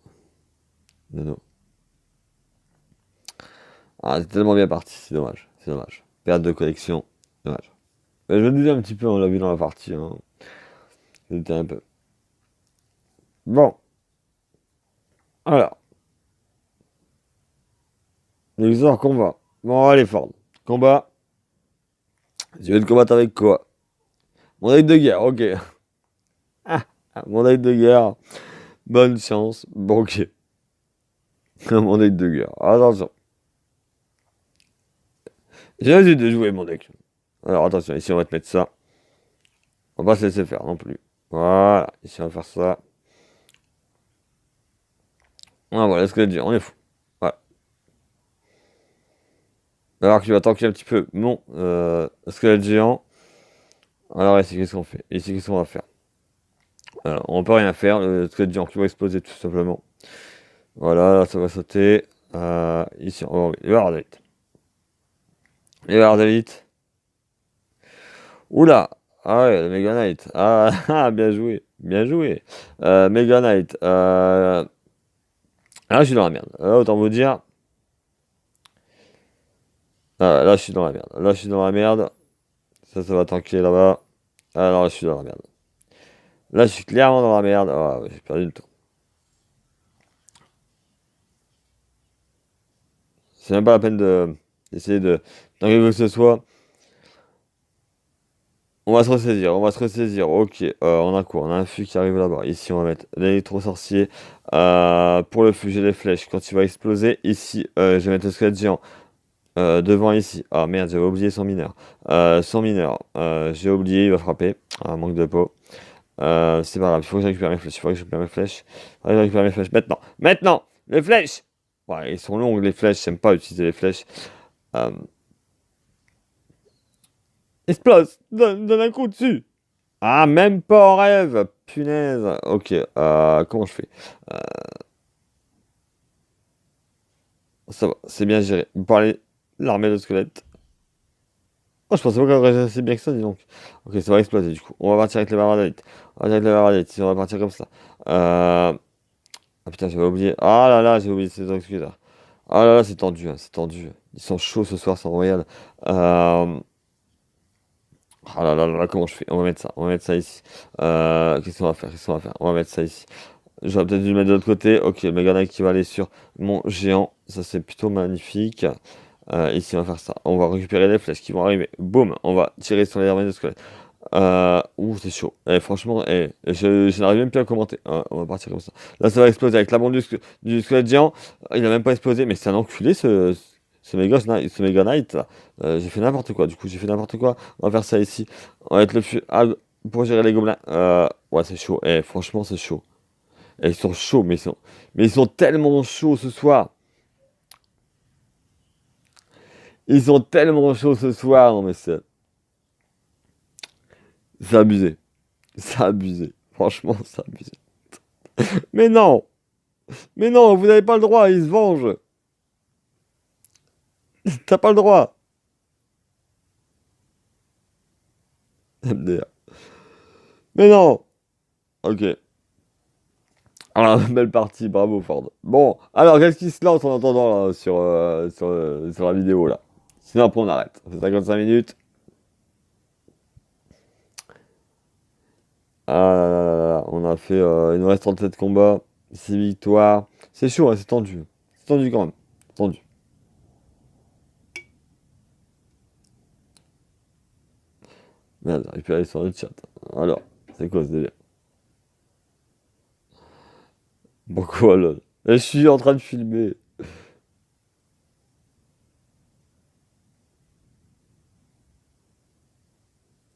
Nono. Ah, c'est tellement bien parti, c'est dommage, c'est dommage. Perte de collection, dommage. Mais je me doutais un petit peu, on l'a vu dans la partie, hein. Je me doutais un peu. Bon, alors, l'exor combat. Bon, allez, Ford. Combat. Je vais te combattre avec quoi? Mon deck de guerre, ok. Mon deck de guerre. Bonne chance. Bon, ok. Mon deck de guerre. Attention. J'ai l'habitude de jouer mon deck. Alors, attention, ici, on va te mettre ça. On va pas se laisser faire non plus. Voilà. Ici, on va faire ça. Ah, voilà, ce que je dis, on est fou. Voilà. Alors que tu vas tanker un petit peu mon squelette géant. Alors, ici, qu'est-ce qu'on fait? Ici, qu'est-ce qu'on va faire? Alors, on peut rien faire. Le squelette géant qui va exploser tout simplement. Voilà, là, ça va sauter. Ici, on va enlever les barres d'élite. Les barres d'élite. Oula! Ah ouais, le Mega Knight. Ah, ah, bien joué. Bien joué. Mega Knight. Là, je suis dans la merde. Là, autant vous dire. Ah, là, je suis dans la merde. Là, je suis dans la merde. Ça va tanker là-bas. Ah non, je suis dans la merde. Là, je suis clairement dans la merde. Ah, ouais, j'ai perdu le temps. C'est même pas la peine d'essayer de dans quelque chose que ce soit. On va se ressaisir, on va se ressaisir. Ok, on a quoi? On a un fût qui arrive là-bas. Ici, on va mettre l'électro-sorcier. Pour le fût, j'ai les flèches. Quand il va exploser, ici, je vais mettre le squelette géant devant ici. Ah merde, j'avais oublié son mineur. Son mineur, j'ai oublié, il va frapper. Ah, manque de peau. C'est pas grave, il faut que je récupère mes flèches. Il faut que je récupère mes flèches. Il faut que je récupère mes flèches. Maintenant, maintenant, les flèches! Ouais, ils sont longues, les flèches. J'aime pas utiliser les flèches. Euh, Explose! Donne un coup dessus! Ah, même pas en rêve! Punaise! Ok, comment je fais? Euh, Ça va, c'est bien géré. Vous parlez l'armée de squelettes. Oh, je pensais pas qu'elle réagissait assez bien que ça, dis donc. Ok, ça va exploser du coup. On va partir avec les barbares d'élite. On va partir avec les barbares d'élite, si on va partir comme ça. Ah putain, j'avais oublié. Ah là là, j'ai oublié ces excuses-là. Ah là là, c'est tendu, hein, c'est tendu. Ils sont chauds ce soir, c'est royal. Ah là là là, comment je fais? On va mettre ça ici. Qu'est-ce qu'on va faire? Qu'est-ce qu'on va faire? On va mettre ça ici. J'aurais peut-être dû le mettre de l'autre côté. Ok, le Mega Knight qui va aller sur mon géant. Ça, c'est plutôt magnifique. Ici, on va faire ça. On va récupérer les flèches qui vont arriver. Boum, on va tirer sur les armées de squelettes. Ouh, c'est chaud. Franchement, je n'arrive même plus à commenter. On va partir comme ça. Là, ça va exploser avec la bombe du squelette géant. Il a même pas explosé, mais c'est un enculé ce Mega Knight là. J'ai fait n'importe quoi. Du coup, j'ai fait n'importe quoi. On va faire ça ici. On va être pour gérer les gobelins. Ouais, c'est chaud. Franchement, c'est chaud. Ils sont chauds, mais ils sont tellement chauds ce soir. Ils sont tellement chauds ce soir. Non, mais c'est abusé. C'est abusé. Franchement, c'est abusé. Mais non! Mais non, vous n'avez pas le droit, ils se vengent. T'as pas le droit. MDR. Mais non! Ok. Alors, belle partie, bravo Ford. Bon, alors qu'est-ce qui se lance en attendant là, sur la vidéo là? Sinon après on arrête. Ça fait 55 minutes. Ah là là là là, on a fait. Il nous reste 37 combats, 6 victoires. C'est chaud, hein, c'est tendu. C'est tendu quand même. C'est tendu. Merde, j'arrive plus à aller sur le chat. Alors, c'est quoi ce délire? Pourquoi là? Je suis en train de filmer.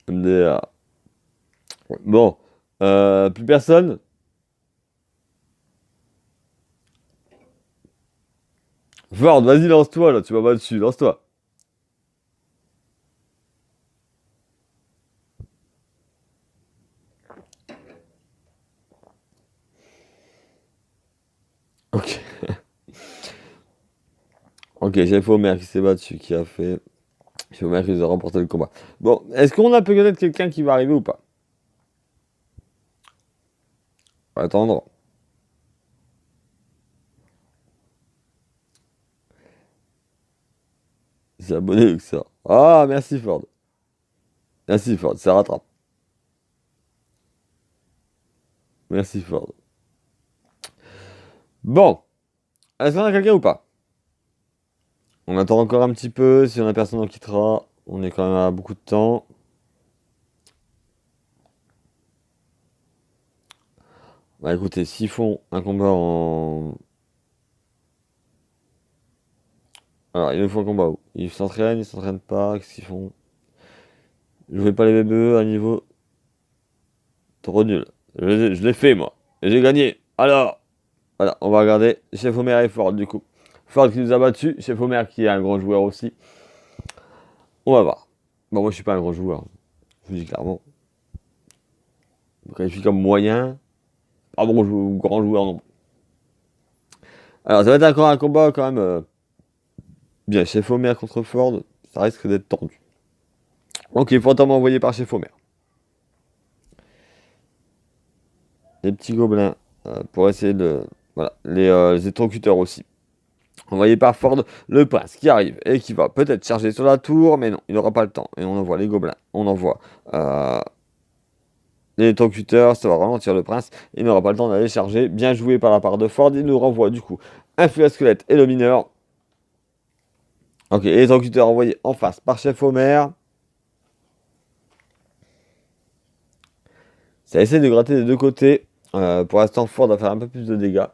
MDR. Bon, plus personne? Ford, vas-y, lance-toi là, tu m'as battu, lance-toi. Ok. Ok, Chef Homer qui s'est battu, qui a fait. Chef Homer qui nous a remporté le combat. Bon, est-ce qu'on a peut-être quelqu'un qui va arriver ou pas? On va attendre. C'est abonné que ça. Ah, merci Ford. Merci Ford, ça rattrape. Merci Ford. Bon, est-ce qu'on a quelqu'un ou pas? On attend encore un petit peu. Si on a personne, on quittera. On est quand même à beaucoup de temps. Bah écoutez, s'ils font un combat en. Alors, ils nous font un combat où? Ils s'entraînent pas, qu'est-ce qu'ils font? Jouez pas les bébés à niveau trop nul. Je l'ai fait moi. Et j'ai gagné. Alors, voilà, on va regarder Chef Homer et Ford du coup. Ford qui nous a battu, Chef Homer qui est un grand joueur aussi. On va voir. Bon, moi je suis pas un grand joueur. Je vous dis clairement. Je me qualifie comme moyen. Pas bon grand joueur non. Alors, ça va être encore un combat quand même. Bien, Chef Homer contre Ford, ça risque d'être tendu. Ok, fantôme envoyé par Chef Homer. Les petits gobelins pour essayer de. Voilà, les électrocuteurs aussi. Envoyé par Ford, le prince qui arrive et qui va peut-être charger sur la tour, mais non, il n'aura pas le temps. Et on envoie les gobelins, on envoie euh, les électrocuteurs, ça va ralentir le prince. Il n'aura pas le temps d'aller charger. Bien joué par la part de Ford, il nous renvoie du coup un feu à squelette et le mineur. Ok, électrocuteur envoyé en face par Chef Homer. Ça essaie de gratter des deux côtés. Pour l'instant, Ford va faire un peu plus de dégâts.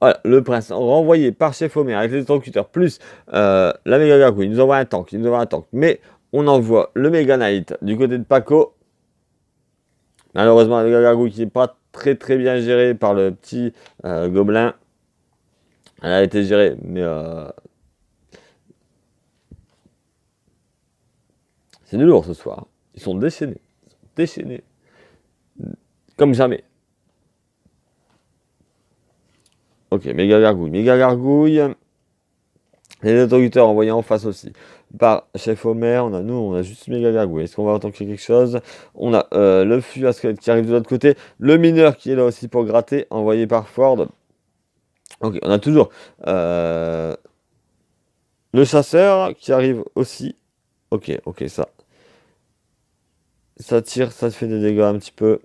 Voilà, le prince renvoyé par Chef Homer avec les électrocuteurs plus la méga gargouille. Il nous envoie un tank, il nous envoie un tank. Mais on envoie le Mega Knight du côté de Paco. Malheureusement, la méga gargouille qui n'est pas très très bien gérée par le petit gobelin. Elle a été gérée, mais c'est du lourd ce soir. Ils sont déchaînés. Déchaînés. Comme jamais. Ok, méga gargouille. Méga gargouille. Les interlocuteurs envoyés en face aussi par Chef Homer. On a juste méga gargouille. Est-ce qu'on va attaquer quelque chose? On a le fût à squelette qui arrive de l'autre côté. Le mineur qui est là aussi pour gratter, envoyé par Ford. Ok, on a toujours le chasseur qui arrive aussi. Ok, ok, ça tire, ça fait des dégâts un petit peu.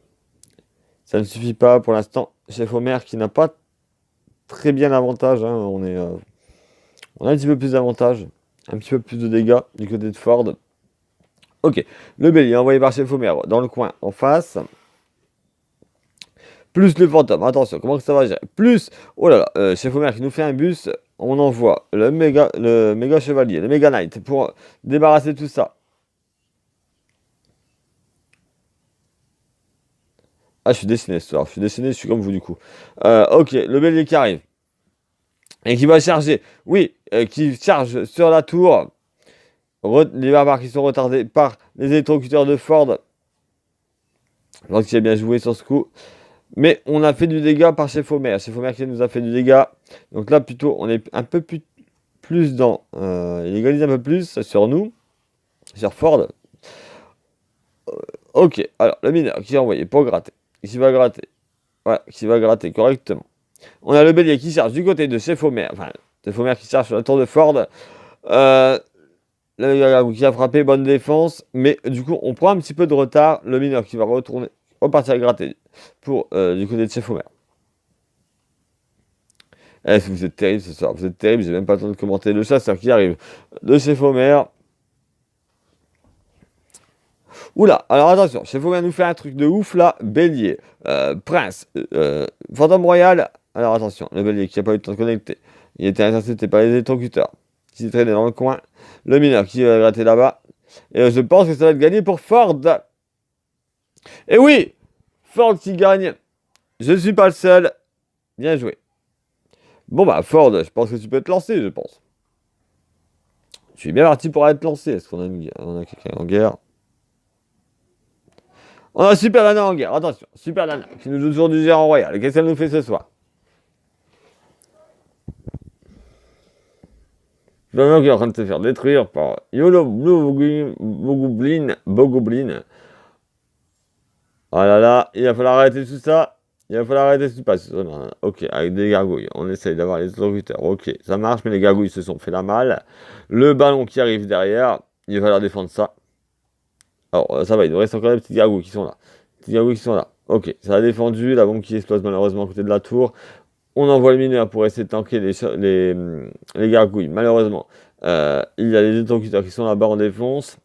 Ça ne suffit pas pour l'instant. Chef Homer qui n'a pas très bien l'avantage, hein. On a un petit peu plus d'avantage. Un petit peu plus de dégâts du côté de Ford. Ok, le bélier envoyé par Chef Homer dans le coin en face. Plus le fantôme, attention, comment que ça va gérer? Plus, oh là là, Chef Homer qui nous fait un bus. On envoie le méga chevalier, le méga knight pour débarrasser tout ça. Ah, je suis dessiné ce soir, je suis dessiné, je suis comme vous du coup. Ok, le bélier qui arrive. Et qui va charger, oui, qui charge sur la tour. Les barbares qui sont retardés par les électrocuteurs de Ford. Donc qui a bien joué sur ce coup. Mais on a fait du dégât par Chef Homer. Chef Homer qui nous a fait du dégât. Donc là, plutôt, on est un peu plus dans. Il égalise un peu plus sur nous. Sur Ford. Ok, alors le mineur qui est envoyé pour gratter. Qui va gratter. Voilà, qui va gratter correctement. On a le bélier qui charge du côté de Chef Homer. Enfin, Chef Homer qui charge sur la tour de Ford. Le qui a frappé, bonne défense. Mais du coup, on prend un petit peu de retard. Le mineur qui va retourner repartir à gratter pour du côté de Chef Omer. Eh, vous êtes terrible ce soir, vous êtes terrible, j'ai même pas le temps de commenter le chasseur qui arrive de Chef Omer. Oula, alors attention, Chef Omer nous fait un truc de ouf là, bélier, prince, fantôme royal. Alors attention, le bélier qui a pas eu le temps de connecter, il était intercepté par les électrocuteurs qui s'est traîné dans le coin, le mineur qui va gratter là-bas, et je pense que ça va être gagné pour Ford. Et oui, Ford qui gagne, je ne suis pas le seul, bien joué. Bon bah Ford, je pense que tu peux te lancer, je pense. Je suis bien parti pour être lancé. Est-ce qu'on a, on a quelqu'un en guerre? On a Super Nana en guerre, attention, Super Nana, qui nous joue toujours du géant royal. Qu'est-ce qu'elle nous fait ce soir? Le mec qui est en train de se faire détruire par Yolo Bogoblin. Oh là là, il va falloir arrêter tout ça. Il va falloir arrêter tout ça. Ok, avec des gargouilles. On essaye d'avoir les interlocuteurs. Ok, ça marche, mais les gargouilles se sont fait la malle. Le ballon qui arrive derrière, il va falloir défendre ça. Alors, ça va, il nous reste encore des petites gargouilles qui sont là. Petits gargouilles qui sont là. Ok, ça a défendu. La bombe qui explose malheureusement à côté de la tour. On envoie le mineur pour essayer de tanker les gargouilles. Malheureusement, il y a les interlocuteurs qui sont là-bas en défense.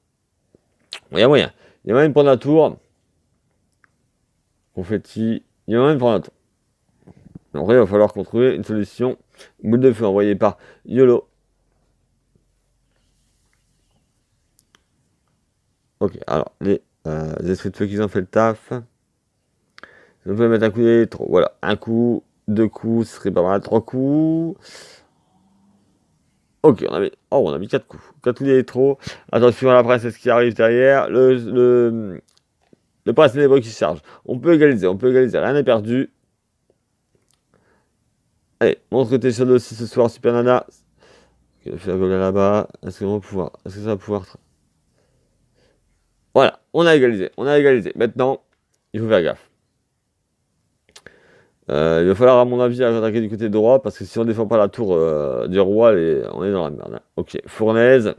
Il y a moyen. Il y a moyen de prendre la tour. Confetti. Il y a moyen de prendre la tour. En vrai, il va falloir qu'on trouve une solution. Boule de feu envoyée par Yolo. Ok, alors, les esprits de feu qui ont fait le taf. On peut mettre un coup d'électro. Voilà, un coup, deux coups, ce serait pas mal. Trois coups. Ok, on a mis 4 coups. 4 coups d'électro. Attention à la princesse qui arrive derrière. Le prince ténébreux qui se charge. On peut égaliser, rien n'est perdu. Allez, montre que t'es chaud aussi ce soir, Super Nana. Ok, le faire gobelin là-bas. Est-ce que ça va pouvoir. Voilà, on a égalisé, Maintenant, il faut faire gaffe. Il va falloir, à mon avis, attaquer du côté droit, parce que si on défend pas la tour du roi, on est dans la merde. Hein. Ok, fournaise.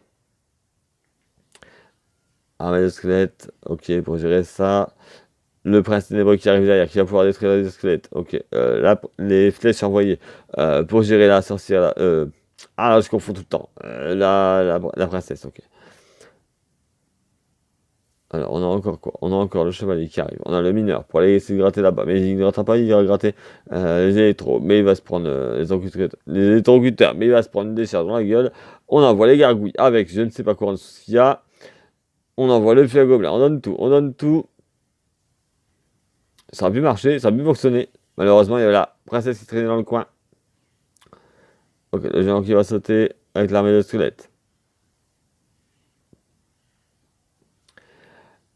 Armée de squelettes. Ok, pour gérer ça. Le prince ténébreux qui arrive derrière, qui va pouvoir détruire les squelettes. Ok, là, les flèches envoyées pour gérer la sorcière. Là, ah, je confonds tout le temps. La princesse, ok. Alors, on a encore quoi? On a encore le chevalier qui arrive. On a le mineur pour aller essayer de gratter là-bas. Mais il ne grattera pas, il va gratter les électros. Mais il va se prendre les électrocuteurs. Mais il va se prendre une décharge dans la gueule. On envoie les gargouilles avec je ne sais pas quoi ce qu'il y a. On envoie le feu à gobelin. On donne tout. Ça a pu marcher, ça a pu fonctionner. Malheureusement, il y avait la princesse qui traînait dans le coin. Ok, le géant qui va sauter avec l'armée de squelettes.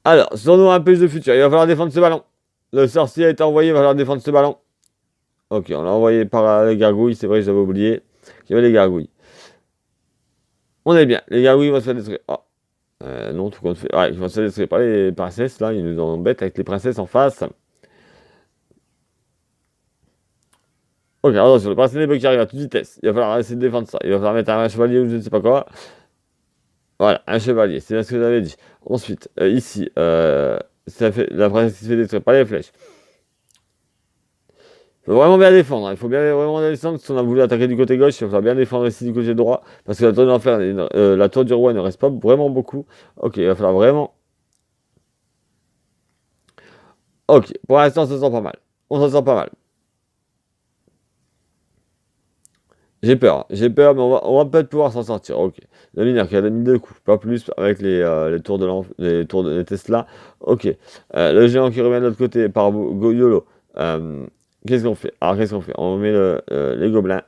Alors, tournoi un peu de futur. Il va falloir défendre ce ballon. Le sorcier a été envoyé, il va falloir défendre ce ballon. Ok, on l'a envoyé par les gargouilles. C'est vrai, j'avais oublié qu'il y avait les gargouilles. On est bien. Les gargouilles vont se faire détruire. Oh. Non, tout compte fait. Ouais, ils vont se faire détruire par les princesses. Là, ils nous embêtent avec les princesses en face. Ok, attention, le prince ténébreux qui arrive à toute vitesse. Il va falloir essayer de défendre ça. Il va falloir mettre un chevalier ou je ne sais pas quoi. Voilà, un chevalier, c'est bien ce que j'avais dit. Ensuite, ici, la princesse qui se fait détruire par les flèches. Il faut vraiment bien défendre. Hein. Il faut bien vraiment défendre. Si on a voulu attaquer du côté gauche, il va falloir bien défendre ici du côté droit. Parce que la tour d'enfer, la tour du roi, il ne reste pas vraiment beaucoup. Ok, il va falloir vraiment. Ok, pour l'instant, on se sent pas mal. On se sent pas mal. J'ai peur, mais on va peut-être pouvoir s'en sortir. Ok. Le mineur qui a mis 2 coups, pas plus, avec les tours de Tesla. Ok. Le géant qui revient de l'autre côté par Yolo. Qu'est-ce qu'on fait? Alors, qu'est-ce qu'on fait? On met les gobelins.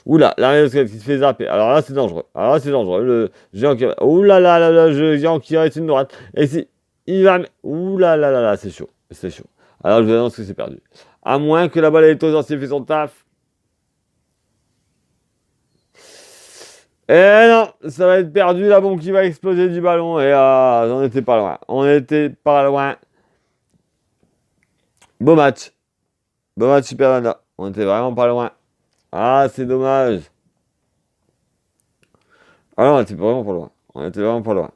Oula, l'armée qui se fait zapper. Alors là, c'est dangereux. Le géant qui. Oula le géant qui reste une droite. Et si. Il va. Oula là, c'est chaud. C'est chaud. Alors, je vous annonce que c'est perdu. À moins que la balle électrosancier fait son taf. Eh non, ça va être perdu, la bombe qui va exploser du ballon. Et on était pas loin. On était pas loin. Beau match. Beau match, Super Nana. On était vraiment pas loin. Ah, c'est dommage. Ah non, on était vraiment pas loin. On était vraiment pas loin.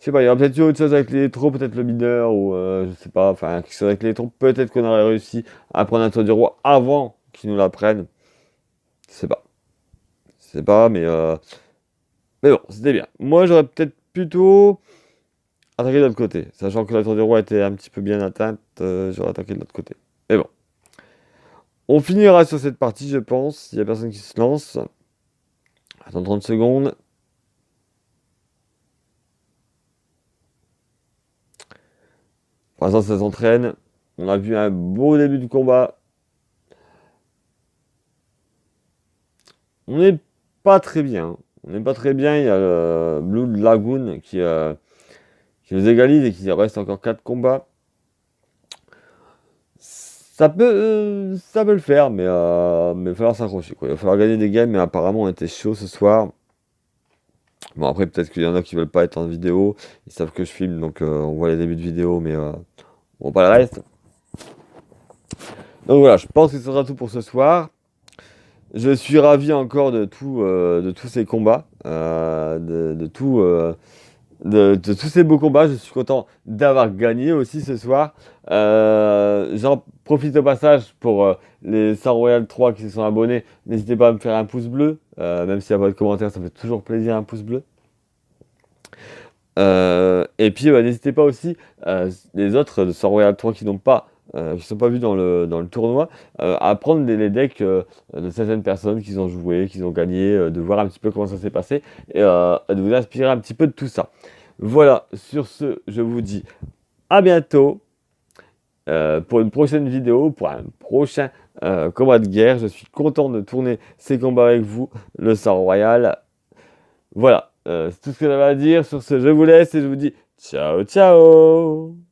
je sais pas, il y aura peut-être eu autre chose avec l'électro, peut-être le mineur, ou je sais pas, enfin, quelque chose avec l'électro, peut-être qu'on aurait réussi à prendre un tour du roi avant qu'ils nous la prennent. Je sais pas. Je sais pas, mais bon, c'était bien. Moi, j'aurais peut-être plutôt attaqué de l'autre côté. Sachant que la tour du roi était un petit peu bien atteinte, j'aurais attaqué de l'autre côté. Mais bon. On finira sur cette partie, je pense. S'il y a personne qui se lance. Attends 30 secondes. Pour l'instant, ça s'entraîne. On a vu un beau début de combat. On n'est pas très bien. On n'est pas très bien. Il y a le Blue Lagoon qui nous égalise et qui reste encore 4 combats. Ça peut le faire, mais il va falloir s'accrocher, quoi. Il va falloir gagner des games, mais apparemment on était chaud ce soir. Bon, après, peut-être qu'il y en a qui veulent pas être en vidéo. Ils savent que je filme, donc on voit les débuts de vidéo, mais on voit pas le reste. Donc voilà, je pense que ce sera tout pour ce soir. Je suis ravi encore de tous ces combats, de tous ces beaux combats. Je suis content d'avoir gagné aussi ce soir. J'en profite au passage pour les 100 Royal 3 qui se sont abonnés. N'hésitez pas à me faire un pouce bleu, même s'il n'y a pas de commentaire, ça fait toujours plaisir un pouce bleu. Et puis n'hésitez pas aussi, les autres de 100 Royal 3 qui sont pas vus dans le tournoi, à prendre les decks de certaines personnes qui ont joué, qui ont gagné, de voir un petit peu comment ça s'est passé et de vous inspirer un petit peu de tout ça. Voilà, sur ce, je vous dis à bientôt pour une prochaine vidéo, pour un prochain combat de guerre. Je suis content de tourner ces combats avec vous, le sang royal. Voilà, c'est tout ce que j'avais à dire. Sur ce, je vous laisse et je vous dis ciao, ciao!